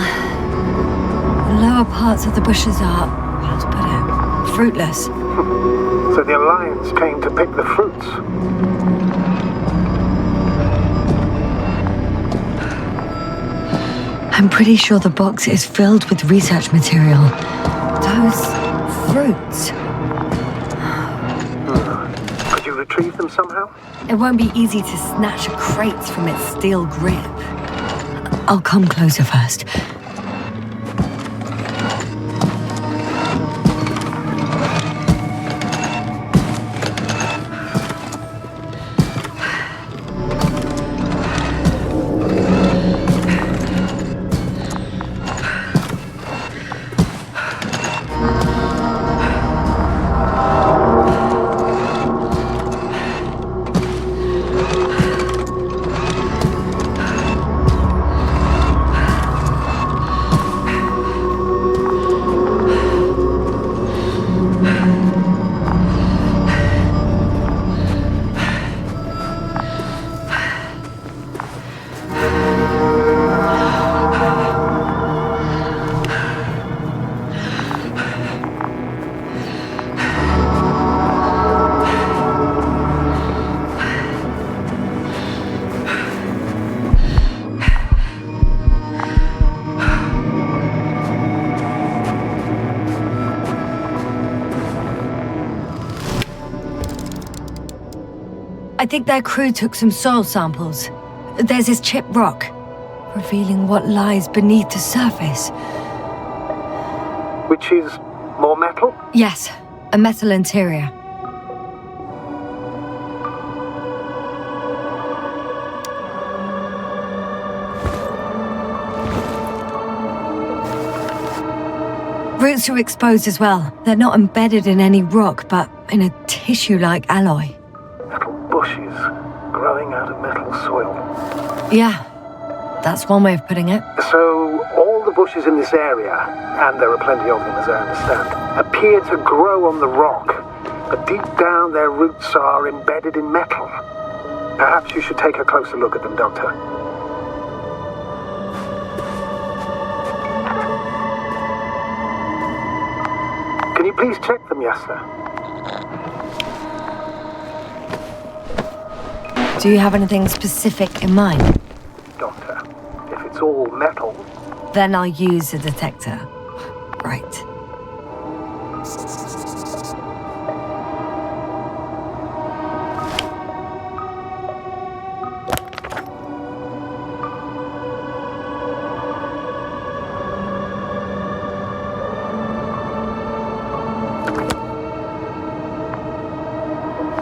[SPEAKER 1] the lower parts of the bushes are, how to put it, fruitless.
[SPEAKER 2] So the Alliance came to pick the fruits.
[SPEAKER 1] I'm pretty sure the box is filled with research material. Those fruits.
[SPEAKER 2] Could you retrieve them somehow?
[SPEAKER 1] It won't be easy to snatch a crate from its steel grip. I'll come closer first. I think their crew took some soil samples. There's this chipped rock, revealing what lies beneath the surface.
[SPEAKER 2] Which is more metal?
[SPEAKER 1] Yes, a metal interior. Roots are exposed as well. They're not embedded in any rock, but in a tissue-like alloy.
[SPEAKER 2] Metal bushes growing out of metal soil.
[SPEAKER 1] Yeah, that's one way of putting it.
[SPEAKER 2] So, all the bushes in this area, and there are plenty of them as I understand, appear to grow on the rock, but deep down their roots are embedded in metal. Perhaps you should take a closer look at them, Doctor. Can you please check them, yes, sir?
[SPEAKER 1] Do you have anything specific in mind?
[SPEAKER 2] Doctor, if it's all metal...
[SPEAKER 1] Then I'll use a detector. Right.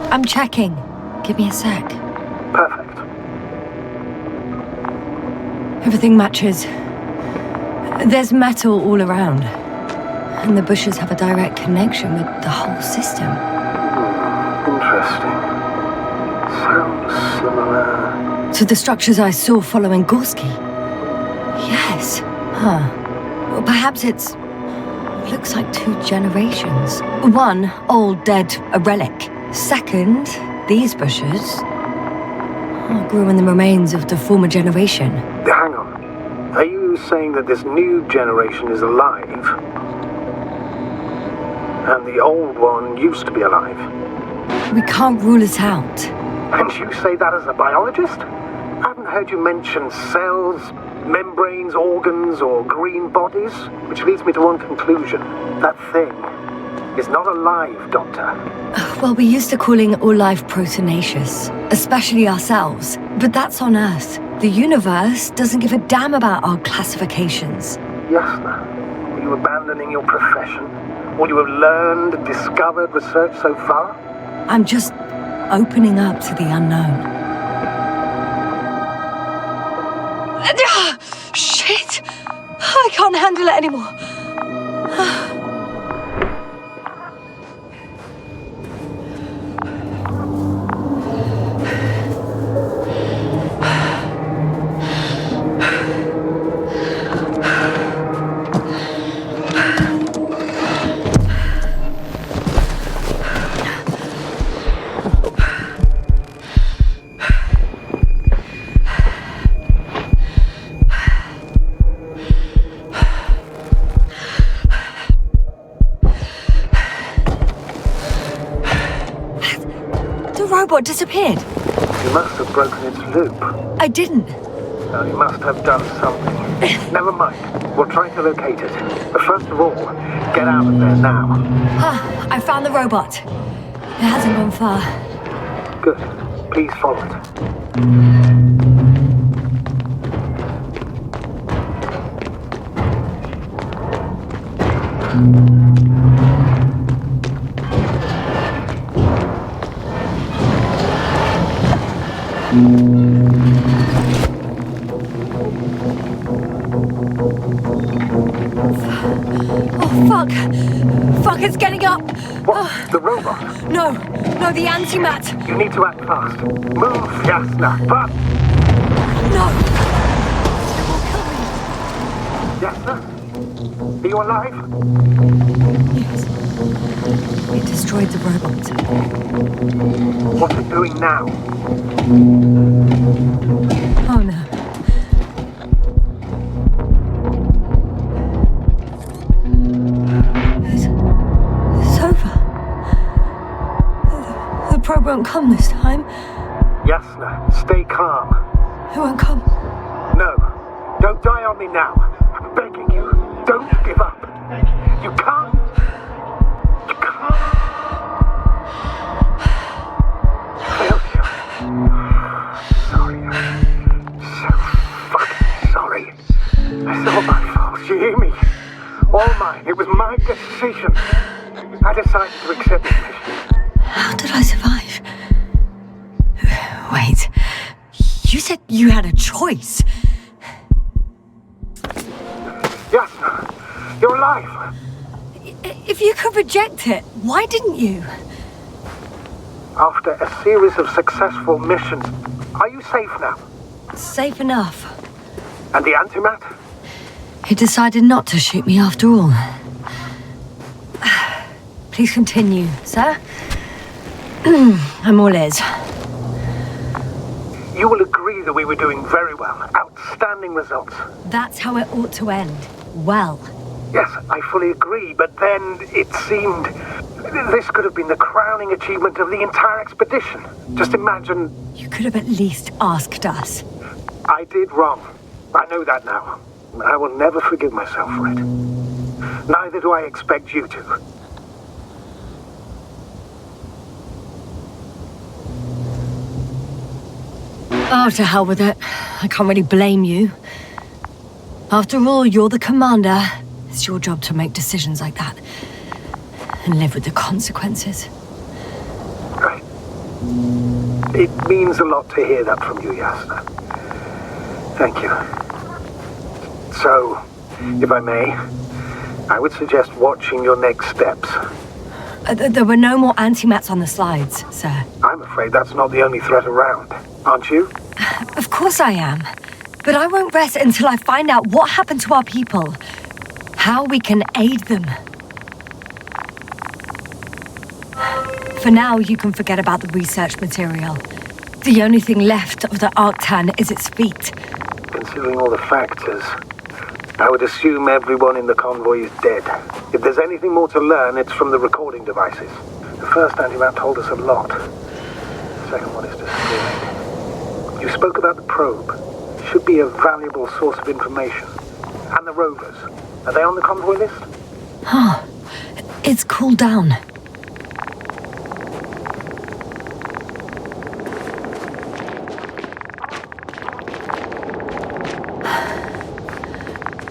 [SPEAKER 1] I'm checking. Give me a sec.
[SPEAKER 2] Perfect.
[SPEAKER 1] Everything matches. There's metal all around. And the bushes have a direct connection with the whole system.
[SPEAKER 2] Interesting. Sounds similar...
[SPEAKER 1] To the structures I saw following Gorski. Yes. Huh. Well, perhaps it's... looks like 2 generations. One, old, dead, a relic. Second, these bushes grew in the remains of the former generation.
[SPEAKER 2] Hang on. Are you saying that this new generation is alive? And the old one used to be alive?
[SPEAKER 1] We can't rule it out.
[SPEAKER 2] And you say that as a biologist? I haven't heard you mention cells, membranes, organs, or green bodies, which leads me to one conclusion. That thing is not alive, Doctor.
[SPEAKER 1] Well, we're used to calling all life proteinaceous, especially ourselves. But that's on Earth. The universe doesn't give a damn about our classifications.
[SPEAKER 2] Yes, sir. Are you abandoning your profession? All you have learned, discovered, researched so far?
[SPEAKER 1] I'm just opening up to the unknown. Shit! I can't handle it anymore. robot disappeared.
[SPEAKER 2] You must have broken its loop.
[SPEAKER 1] I didn't.
[SPEAKER 2] No, you must have done something. Never mind. We'll try to locate it. But first of all, get out of there now.
[SPEAKER 1] Ah, I found the robot. It hasn't gone far.
[SPEAKER 2] Good. Please follow it.
[SPEAKER 1] Oh, fuck. Fuck, it's getting up.
[SPEAKER 2] What? The robot?
[SPEAKER 1] No, the antimat.
[SPEAKER 2] You need to act fast. Move, Yasna. But...
[SPEAKER 1] No.
[SPEAKER 2] Yasna? Are you alive?
[SPEAKER 1] Yes. It destroyed the robot.
[SPEAKER 2] What's it doing now?
[SPEAKER 1] Oh, no. It's over. The probe won't come this time.
[SPEAKER 2] Yasna, stay calm.
[SPEAKER 1] It won't come.
[SPEAKER 2] No, don't die on me now. I'm begging you, don't give up. You can't. You can't. Failure. Sorry. So fucking sorry. It's all my fault, you hear me? All mine. It was my decision. I decided to accept this mission.
[SPEAKER 1] How did I survive? Wait. You said you had a choice.
[SPEAKER 2] Yasna, you're alive.
[SPEAKER 1] If you could reject it, why didn't you?
[SPEAKER 2] After a series of successful missions, are you safe now?
[SPEAKER 1] Safe enough.
[SPEAKER 2] And the antimat?
[SPEAKER 1] He decided not to shoot me after all. Please continue, sir. I'm all ears.
[SPEAKER 2] You will agree that we were doing very well. Outstanding results.
[SPEAKER 1] That's how it ought to end. Well.
[SPEAKER 2] Yes, I fully agree, but then it seemed... This could have been the crowning achievement of the entire expedition. Just imagine...
[SPEAKER 1] You could have at least asked us.
[SPEAKER 2] I did wrong. I know that now. I will never forgive myself for it. Neither do I expect you to.
[SPEAKER 1] Oh, to hell with it. I can't really blame you. After all, you're the commander. It's your job to make decisions like that. And live with the consequences.
[SPEAKER 2] Right. It means a lot to hear that from you, Yasna. Thank you. So, if I may, I would suggest watching your next steps.
[SPEAKER 1] There were no more antimats on the slides, sir.
[SPEAKER 2] I'm afraid that's not the only threat around, aren't you?
[SPEAKER 1] Of course I am. But I won't rest until I find out what happened to our people. How we can aid them. For now, you can forget about the research material. The only thing left of the Arctan is its feet.
[SPEAKER 2] Considering all the factors, I would assume everyone in the convoy is dead. If there's anything more to learn, it's from the recording devices. The first antimat told us a lot. The second one is destroyed. You spoke about the probe. Should be a valuable source of information. And the rovers. Are they on the convoy list?
[SPEAKER 1] Huh. It's cooled down.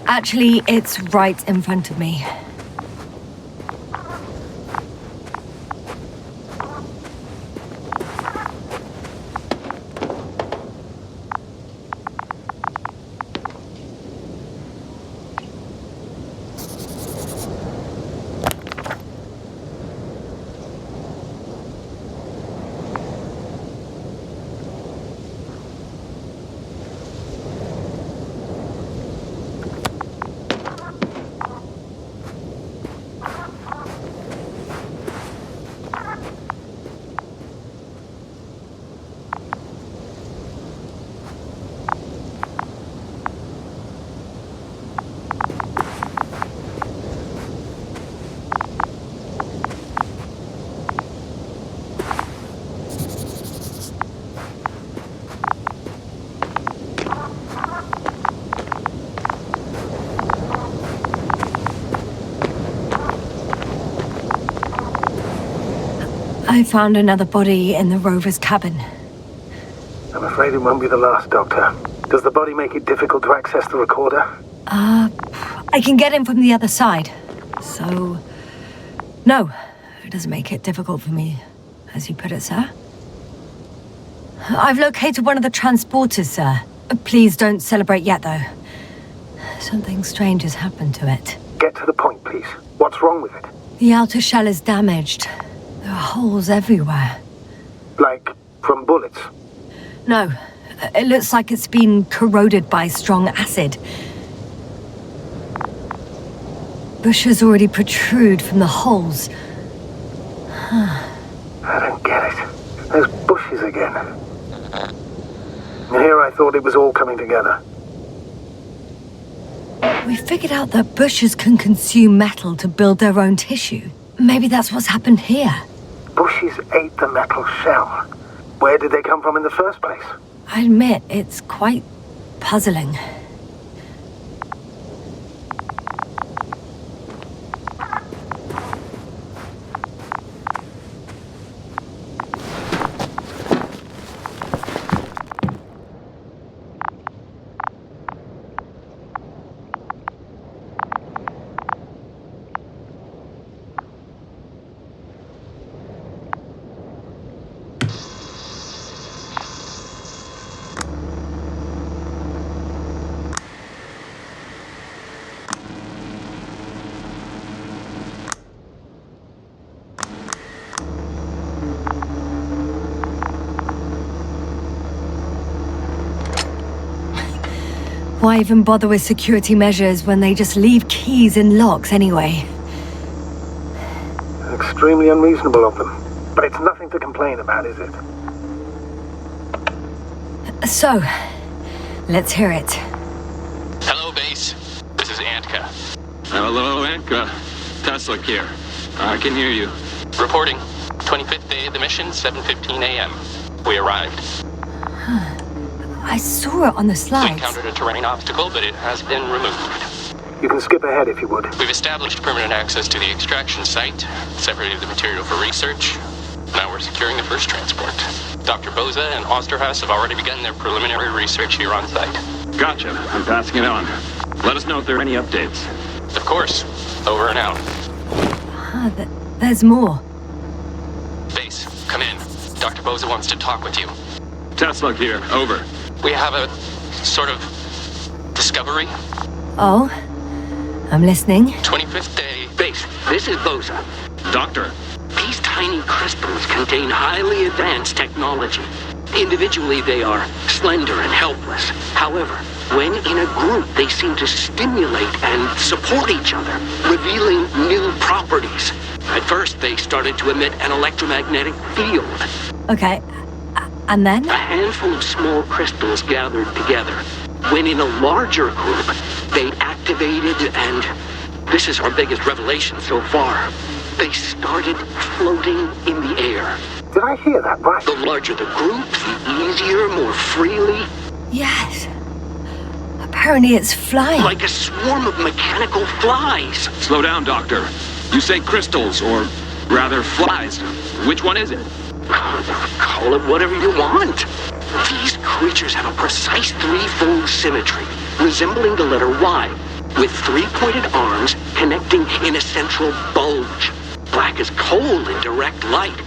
[SPEAKER 1] Actually, it's right in front of me. I found another body in the rover's cabin.
[SPEAKER 2] I'm afraid it won't be the last, Doctor. Does the body make it difficult to access the recorder?
[SPEAKER 1] I can get in from the other side. So... No, it doesn't make it difficult for me, as you put it, sir. I've located one of the transporters, sir. Please don't celebrate yet, though. Something strange has happened to it.
[SPEAKER 2] Get to the point, please. What's wrong with it?
[SPEAKER 1] The outer shell is damaged. There are holes everywhere.
[SPEAKER 2] Like, from bullets?
[SPEAKER 1] No, it looks like it's been corroded by strong acid. Bushes already protrude from the holes.
[SPEAKER 2] I don't get it. Those bushes again. And here I thought it was all coming together.
[SPEAKER 1] We figured out that bushes can consume metal to build their own tissue. Maybe that's what's happened here.
[SPEAKER 2] Bushes ate the metal shell. Where did they come from in the first place?
[SPEAKER 1] I admit, it's quite puzzling. Why even bother with security measures when they just leave keys in locks anyway?
[SPEAKER 2] Extremely unreasonable of them. But it's nothing to complain about, is it?
[SPEAKER 1] So, let's hear it.
[SPEAKER 4] Hello, base. This is Antka.
[SPEAKER 5] Hello, Antka. Tesla here. I can hear you.
[SPEAKER 4] Reporting. 25th day of the mission, 7:15 a.m. We arrived.
[SPEAKER 1] I saw it on the
[SPEAKER 4] We
[SPEAKER 1] slides.
[SPEAKER 4] encountered a terrain obstacle, but it has been removed.
[SPEAKER 2] You can skip ahead if you would.
[SPEAKER 4] We've established permanent access to the extraction site, separated the material for research. Now we're securing the first transport. Dr. Boza and Osterhaus have already begun their preliminary research here on site.
[SPEAKER 5] Gotcha. I'm passing it on. Let us know if there are any updates.
[SPEAKER 4] Of course. Over and out.
[SPEAKER 1] There's more.
[SPEAKER 4] Base, come in. Dr. Boza wants to talk with you.
[SPEAKER 5] Tesla here. Over.
[SPEAKER 4] We have a sort of discovery.
[SPEAKER 1] Oh? I'm listening.
[SPEAKER 4] 25th day.
[SPEAKER 6] Base, this is Boza.
[SPEAKER 5] Doctor.
[SPEAKER 6] These tiny crystals contain highly advanced technology. Individually, they are slender and helpless. However, when in a group, they seem to stimulate and support each other, revealing new properties. At first, they started to emit an electromagnetic field.
[SPEAKER 1] Okay. And then?
[SPEAKER 6] A handful of small crystals gathered together. When in a larger group, they activated and... this is our biggest revelation so far. They started floating in the air.
[SPEAKER 2] Did I hear that right?
[SPEAKER 6] The larger the group, the easier, more freely.
[SPEAKER 1] Yes. Apparently it's flying.
[SPEAKER 6] Like a swarm of mechanical flies.
[SPEAKER 5] Slow down, Doctor. You say crystals, or rather flies. Which one is it?
[SPEAKER 6] Call it whatever you want. These creatures have a precise threefold symmetry, resembling the letter Y, with three-pointed arms connecting in a central bulge. Black as coal in direct light,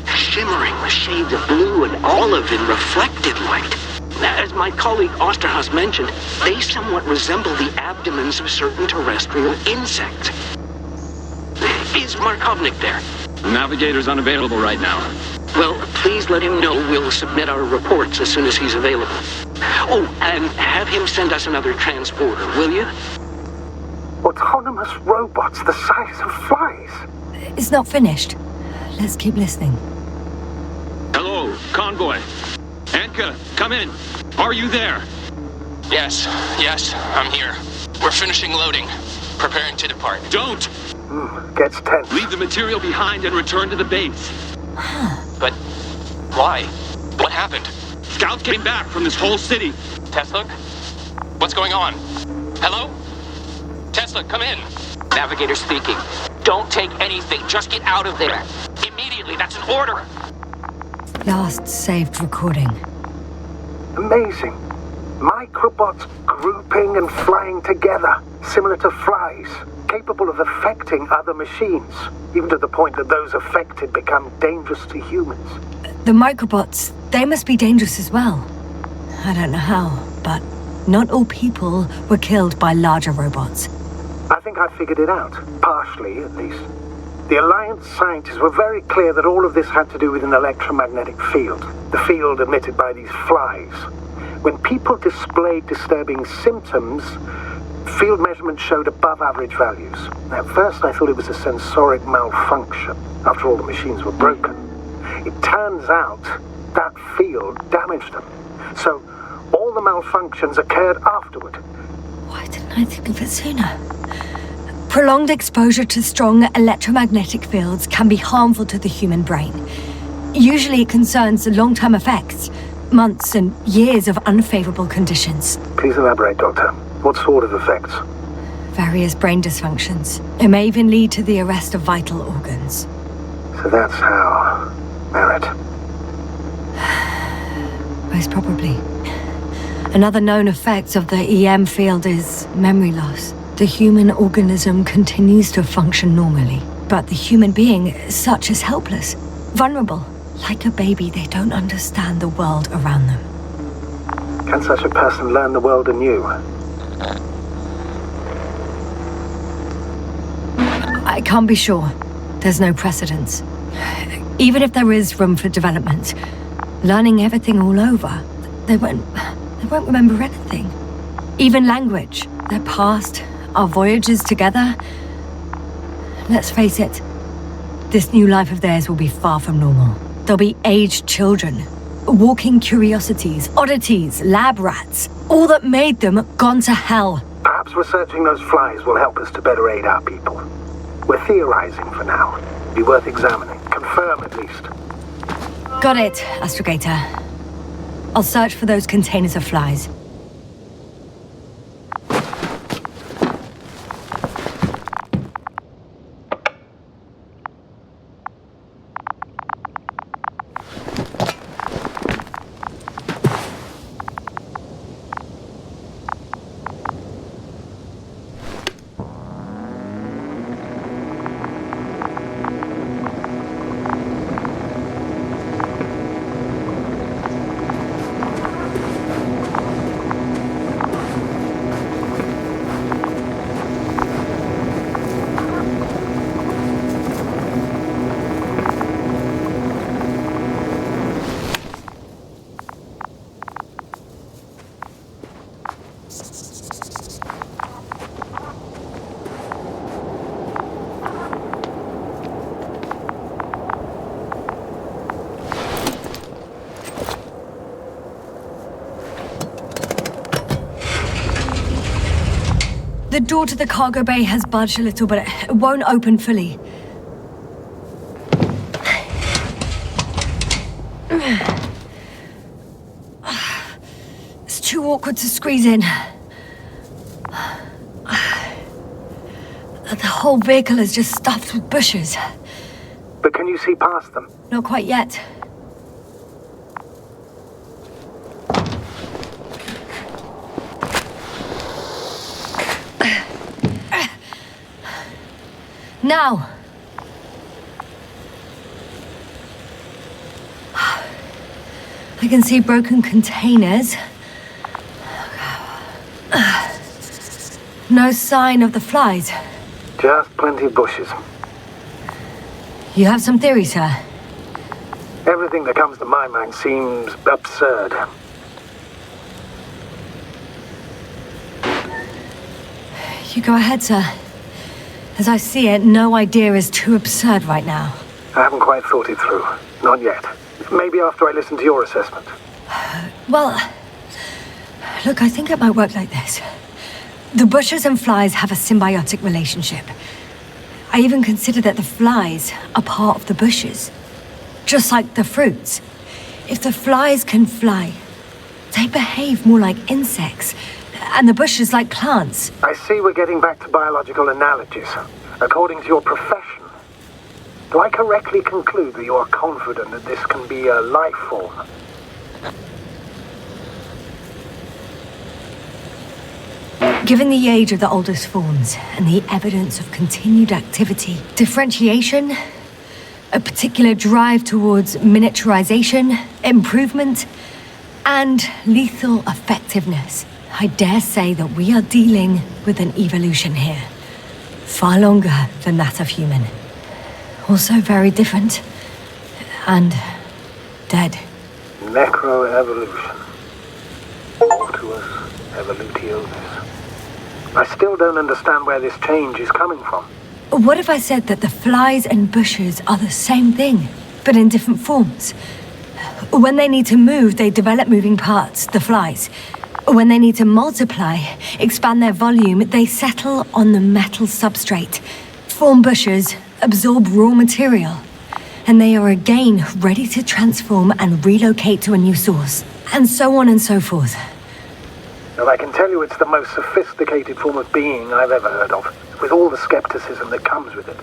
[SPEAKER 6] shimmering with shades of blue and olive in reflected light. As my colleague Osterhaus mentioned, they somewhat resemble the abdomens of certain terrestrial insects. Is Markovnik there?
[SPEAKER 5] Navigator's unavailable right now.
[SPEAKER 6] Well, please let him know we'll submit our reports as soon as he's available. Oh, and have him send us another transporter, will you?
[SPEAKER 2] Autonomous robots the size of flies.
[SPEAKER 1] It's not finished. Let's keep listening.
[SPEAKER 5] Hello, convoy. Antka, come in. Are you there?
[SPEAKER 4] Yes, I'm here. We're finishing loading. Preparing to depart.
[SPEAKER 5] Don't!
[SPEAKER 2] Gets tense.
[SPEAKER 5] Leave the material behind and return to the base.
[SPEAKER 4] But why? What happened?
[SPEAKER 5] Scouts came back from this whole city.
[SPEAKER 4] Tesla? What's going on? Hello? Tesla, come in.
[SPEAKER 6] Navigator speaking. Don't take anything. Just get out of there. Immediately. That's an order.
[SPEAKER 1] Last saved recording.
[SPEAKER 2] Amazing. Microbots grouping and flying together, similar to flies, capable of affecting other machines, even to the point that those affected become dangerous to humans.
[SPEAKER 1] The microbots, they must be dangerous as well. I don't know how, but not all people were killed by larger robots.
[SPEAKER 2] I think I figured it out, partially at least. The Alliance scientists were very clear that all of this had to do with an electromagnetic field, the field emitted by these flies. When people displayed disturbing symptoms, field measurements showed above average values. At first I thought it was a sensoric malfunction, after all the machines were broken. It turns out that field damaged them. So all the malfunctions occurred afterward.
[SPEAKER 1] Why didn't I think of it sooner? Prolonged exposure to strong electromagnetic fields can be harmful to the human brain. Usually it concerns long-term effects, months and years of unfavorable conditions.
[SPEAKER 2] Please elaborate, Doctor. What sort of effects?
[SPEAKER 1] Various brain dysfunctions. It may even lead to the arrest of vital organs.
[SPEAKER 2] So that's how... Merit.
[SPEAKER 1] Most probably. Another known effect of the EM field is memory loss. The human organism continues to function normally, but the human being, such is helpless, vulnerable. Like a baby, they don't understand the world around them.
[SPEAKER 2] Can such a person learn the world anew?
[SPEAKER 1] I can't be sure. There's no precedence. Even if there is room for development, learning everything all over, they won't remember anything. Even language, their past, our voyages together. Let's face it, this new life of theirs will be far from normal. They'll be aged children, walking curiosities, oddities, lab rats. All that made them gone to hell.
[SPEAKER 2] Perhaps researching those flies will help us to better aid our people. We're theorizing for now. Be worth examining. Confirm at least.
[SPEAKER 1] Got it, Astrogator. I'll search for those containers of flies. The door to the cargo bay has budged a little, but it won't open fully. It's too awkward to squeeze in. The whole vehicle is just stuffed with bushes.
[SPEAKER 2] But can you see past them?
[SPEAKER 1] Not quite yet. Now! I can see broken containers. No sign of the flies.
[SPEAKER 2] Just plenty of bushes.
[SPEAKER 1] You have some theories, sir?
[SPEAKER 2] Everything that comes to my mind seems absurd.
[SPEAKER 1] You go ahead, sir. As I see it, no idea is too absurd right now.
[SPEAKER 2] I haven't quite thought it through. Not yet. Maybe after I listen to your assessment.
[SPEAKER 1] Well, look, I think it might work like this. The bushes and flies have a symbiotic relationship. I even consider that the flies are part of the bushes. Just like the fruits. If the flies can fly, they behave more like insects, And the bushes like plants.
[SPEAKER 2] I see we're getting back to biological analogies. According to your profession, do I correctly conclude that you are confident that this can be a life form?
[SPEAKER 1] Given the age of the oldest forms and the evidence of continued activity, differentiation, a particular drive towards miniaturization, improvement, and lethal effectiveness, I dare say that we are dealing with an evolution here. Far longer than that of human. Also very different. And dead.
[SPEAKER 2] Necroevolution. Mortuus evolutionis. I still don't understand where this change is coming from.
[SPEAKER 1] What if I said that the flies and bushes are the same thing, but in different forms? When they need to move, they develop moving parts, the flies. When they need to multiply, expand their volume, they settle on the metal substrate, form bushes, absorb raw material, and they are again ready to transform and relocate to a new source, and so on and so forth.
[SPEAKER 2] Well, I can tell you it's the most sophisticated form of being I've ever heard of, with all the skepticism that comes with it.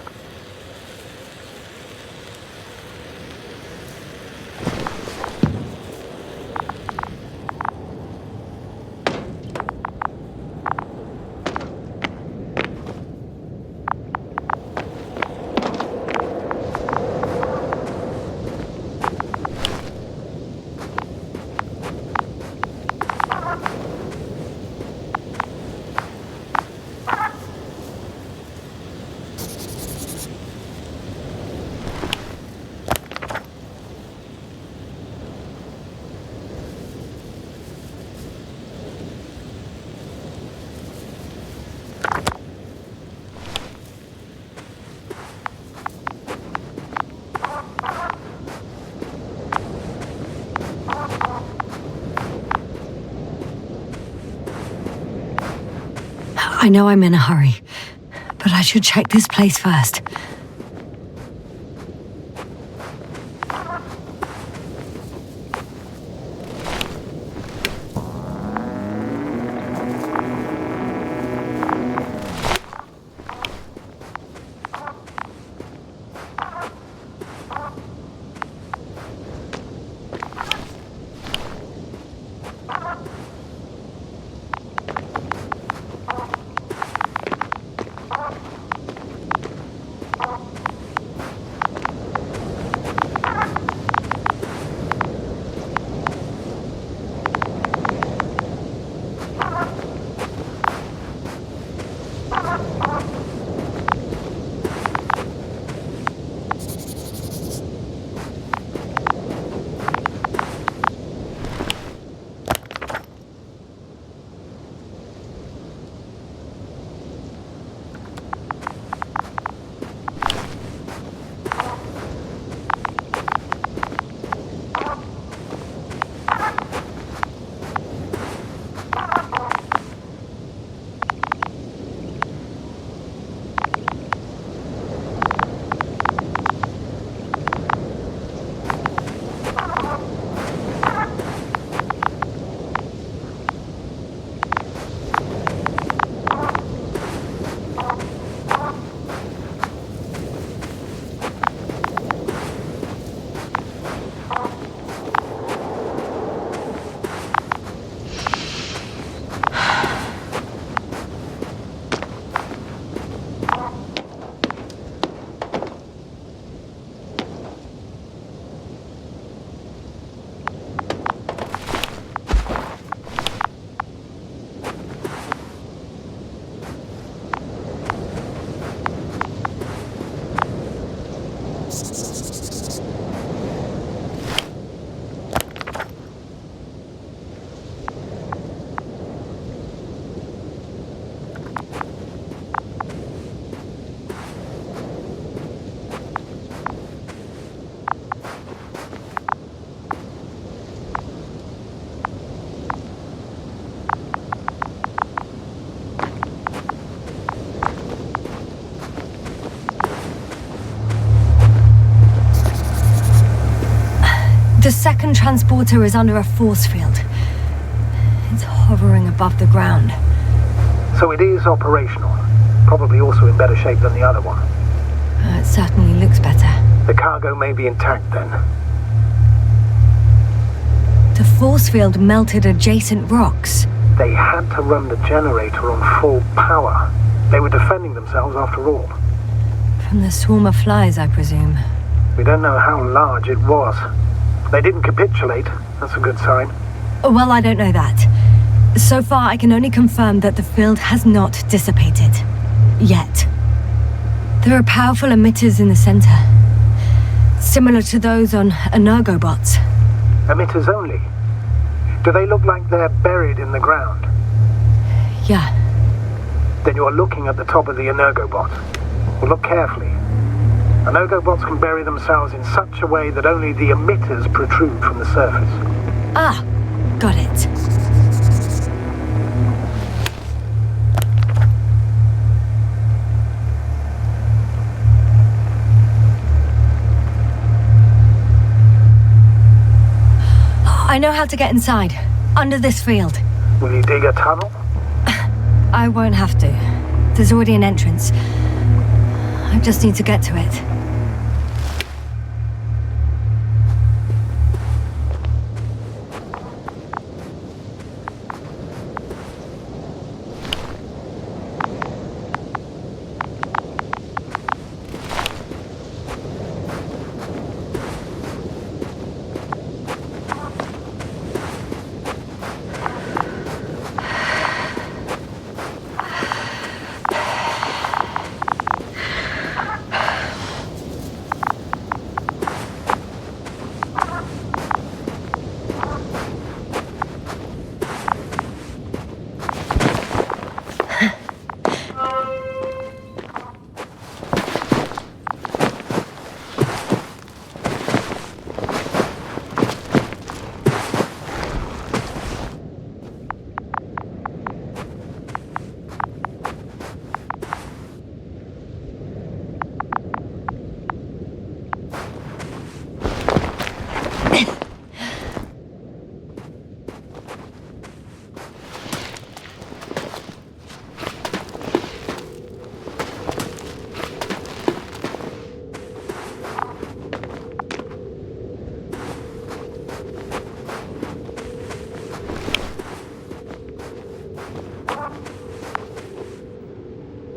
[SPEAKER 1] I know I'm in a hurry, but I should check this place first. The second transporter is under a force field. It's hovering above the ground.
[SPEAKER 2] So it is operational. Probably also in better shape than the other one.
[SPEAKER 1] It certainly looks better.
[SPEAKER 2] The cargo may be intact then.
[SPEAKER 1] The force field melted adjacent rocks.
[SPEAKER 2] They had to run the generator on full power. They were defending themselves after all.
[SPEAKER 1] From the swarm of flies, I presume.
[SPEAKER 2] We don't know how large it was. They didn't capitulate. That's a good sign.
[SPEAKER 1] Well, I don't know that. So far, I can only confirm that the field has not dissipated. Yet. There are powerful emitters in the center. Similar to those on Energobots.
[SPEAKER 2] Emitters only? Do they look like they're buried in the ground?
[SPEAKER 1] Yeah.
[SPEAKER 2] Then you're looking at the top of the Energobot. Well, look carefully. Energobots can bury themselves in such a way that only the emitters protrude from the surface.
[SPEAKER 1] Ah, got it. I know how to get inside. Under this field.
[SPEAKER 2] Will you dig a tunnel?
[SPEAKER 1] I won't have to. There's already an entrance. I just need to get to it.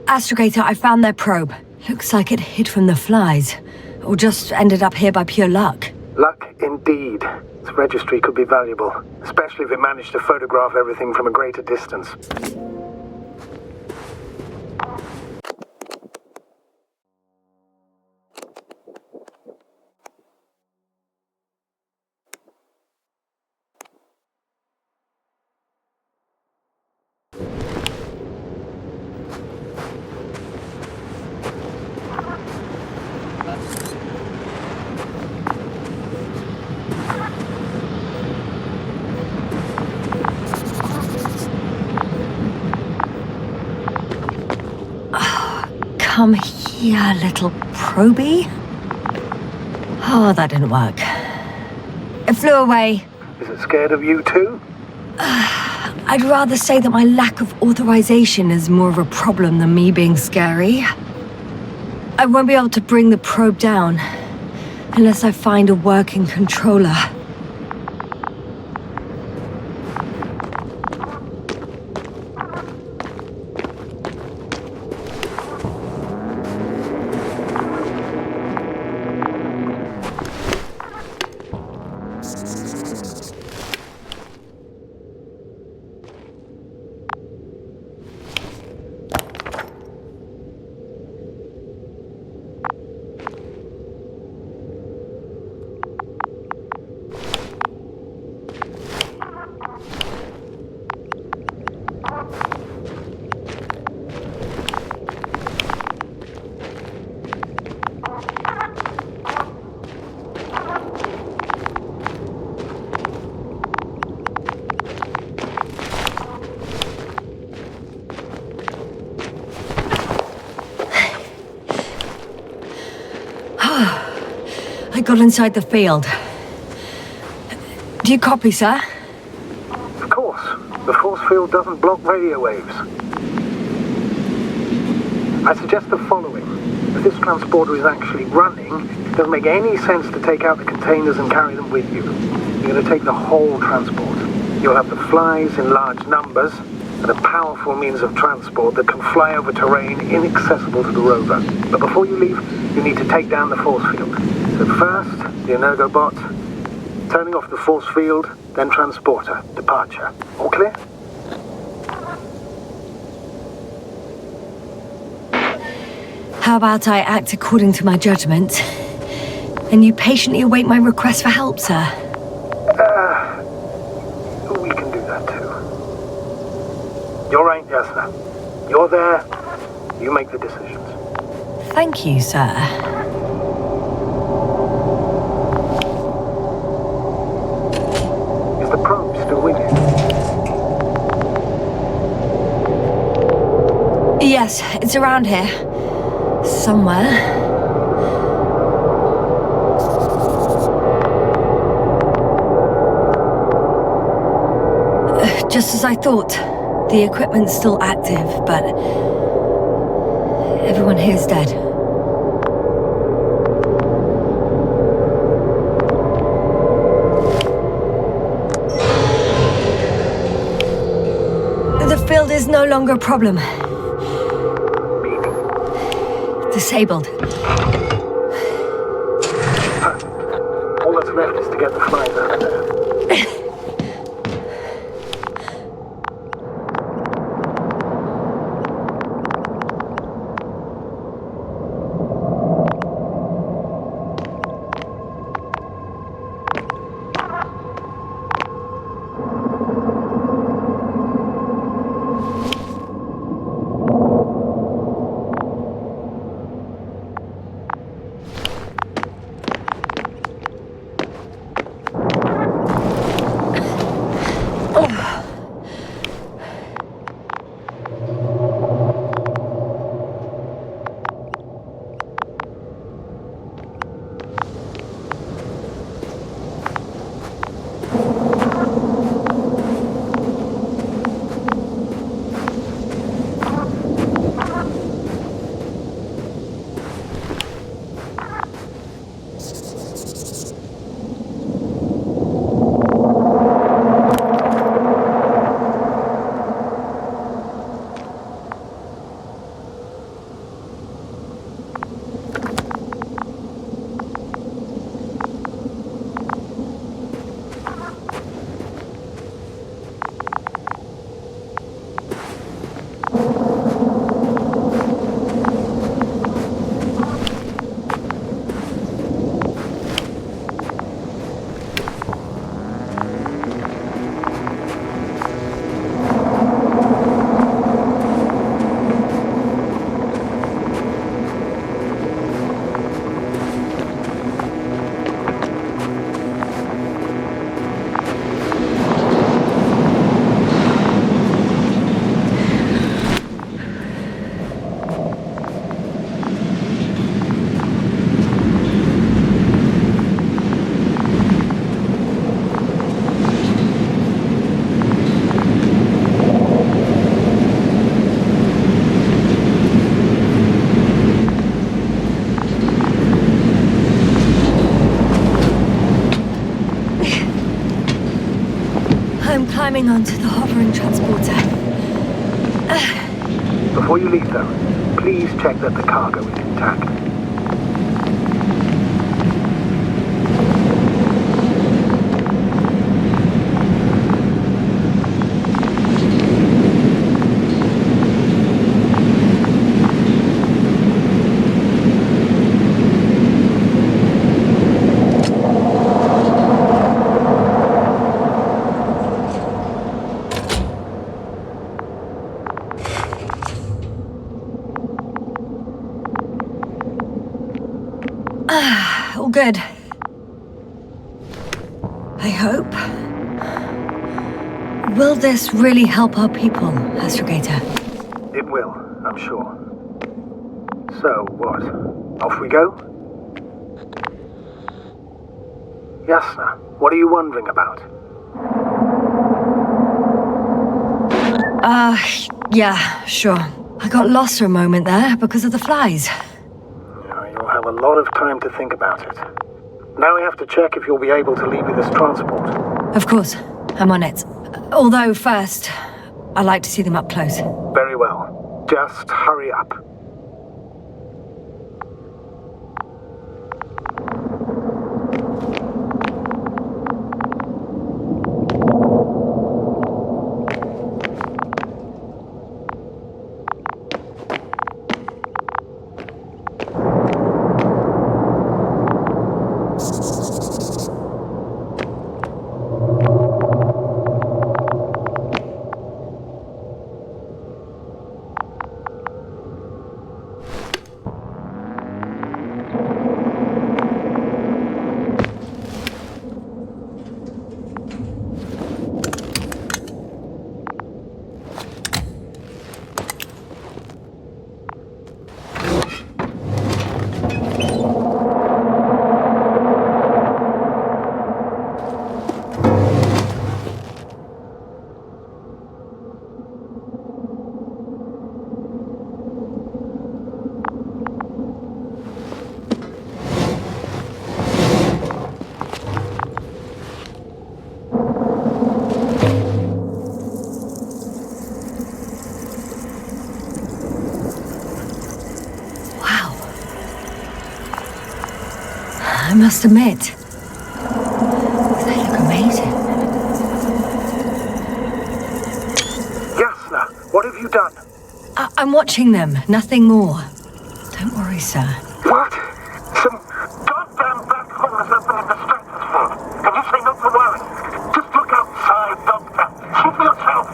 [SPEAKER 1] Astrogator, I found their probe. Looks like it hid from the flies. Or just ended up here by pure luck.
[SPEAKER 2] Luck indeed. This registry could be valuable, especially if it managed to photograph everything from a greater distance.
[SPEAKER 1] Come here, little probie. Oh, that didn't work. It flew away.
[SPEAKER 2] Is it scared of you too?
[SPEAKER 1] I'd rather say that my lack of authorization is more of a problem than me being scary. I won't be able to bring the probe down unless I find a working controller. I got inside the field. Do you copy, sir?
[SPEAKER 2] Of course. The force field doesn't block radio waves. I suggest the following. If this transporter is actually running, it doesn't make any sense to take out the containers and carry them with you. You're going to take the whole transport. You'll have the flies in large numbers, and a powerful means of transport that can fly over terrain inaccessible to the rover. But before you leave, you need to take down the force field. So first, the Energobot, turning off the force field, then transporter, departure. All clear?
[SPEAKER 1] How about I act according to my judgment, and you patiently await my request for help, sir?
[SPEAKER 2] We can do that too. You're right, Yasna. You're there. You make the decisions.
[SPEAKER 1] Thank you, sir.
[SPEAKER 2] Is the probe still with you?
[SPEAKER 1] Yes, it's around here. Somewhere. Just as I thought. The equipment's still active, but everyone here's dead. The field is no longer a problem. Disabled.
[SPEAKER 2] All that's left is to get the flies out of there.
[SPEAKER 1] Climbing onto the hovering transporter.
[SPEAKER 2] Before you leave, though, please check that the cargo is intact.
[SPEAKER 1] All good. I hope. Will this really help our people, Astrogator?
[SPEAKER 2] It will, I'm sure. So, what? Off we go? Yasna, what are you wondering about?
[SPEAKER 1] Yeah, sure. I got lost for a moment there because of the flies.
[SPEAKER 2] You'll have a lot of time to think about it. Now we have to check if you'll be able to leave with this transport.
[SPEAKER 1] Of course, I'm on it. Although first, I'd like to see them up close.
[SPEAKER 2] Very well. Just hurry up.
[SPEAKER 1] I must admit, they look amazing.
[SPEAKER 2] Yasna, what have you done?
[SPEAKER 1] I'm watching them, nothing more. Don't worry, sir.
[SPEAKER 2] What? Some goddamn black holes have been in the stratosphere. And you say not to worry. Just look outside, Doctor. See for yourself.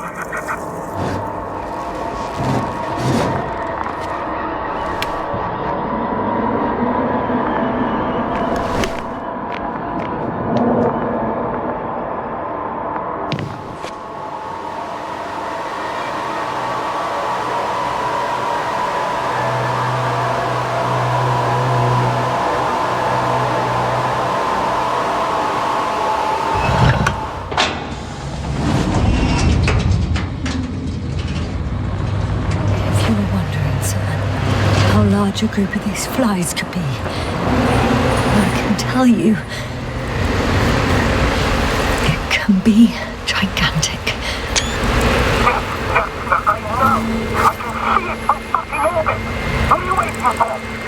[SPEAKER 1] A group of these flies could be. I can tell you, it can be gigantic.
[SPEAKER 2] I know! I can see it from fucking orbit! What are you waiting for?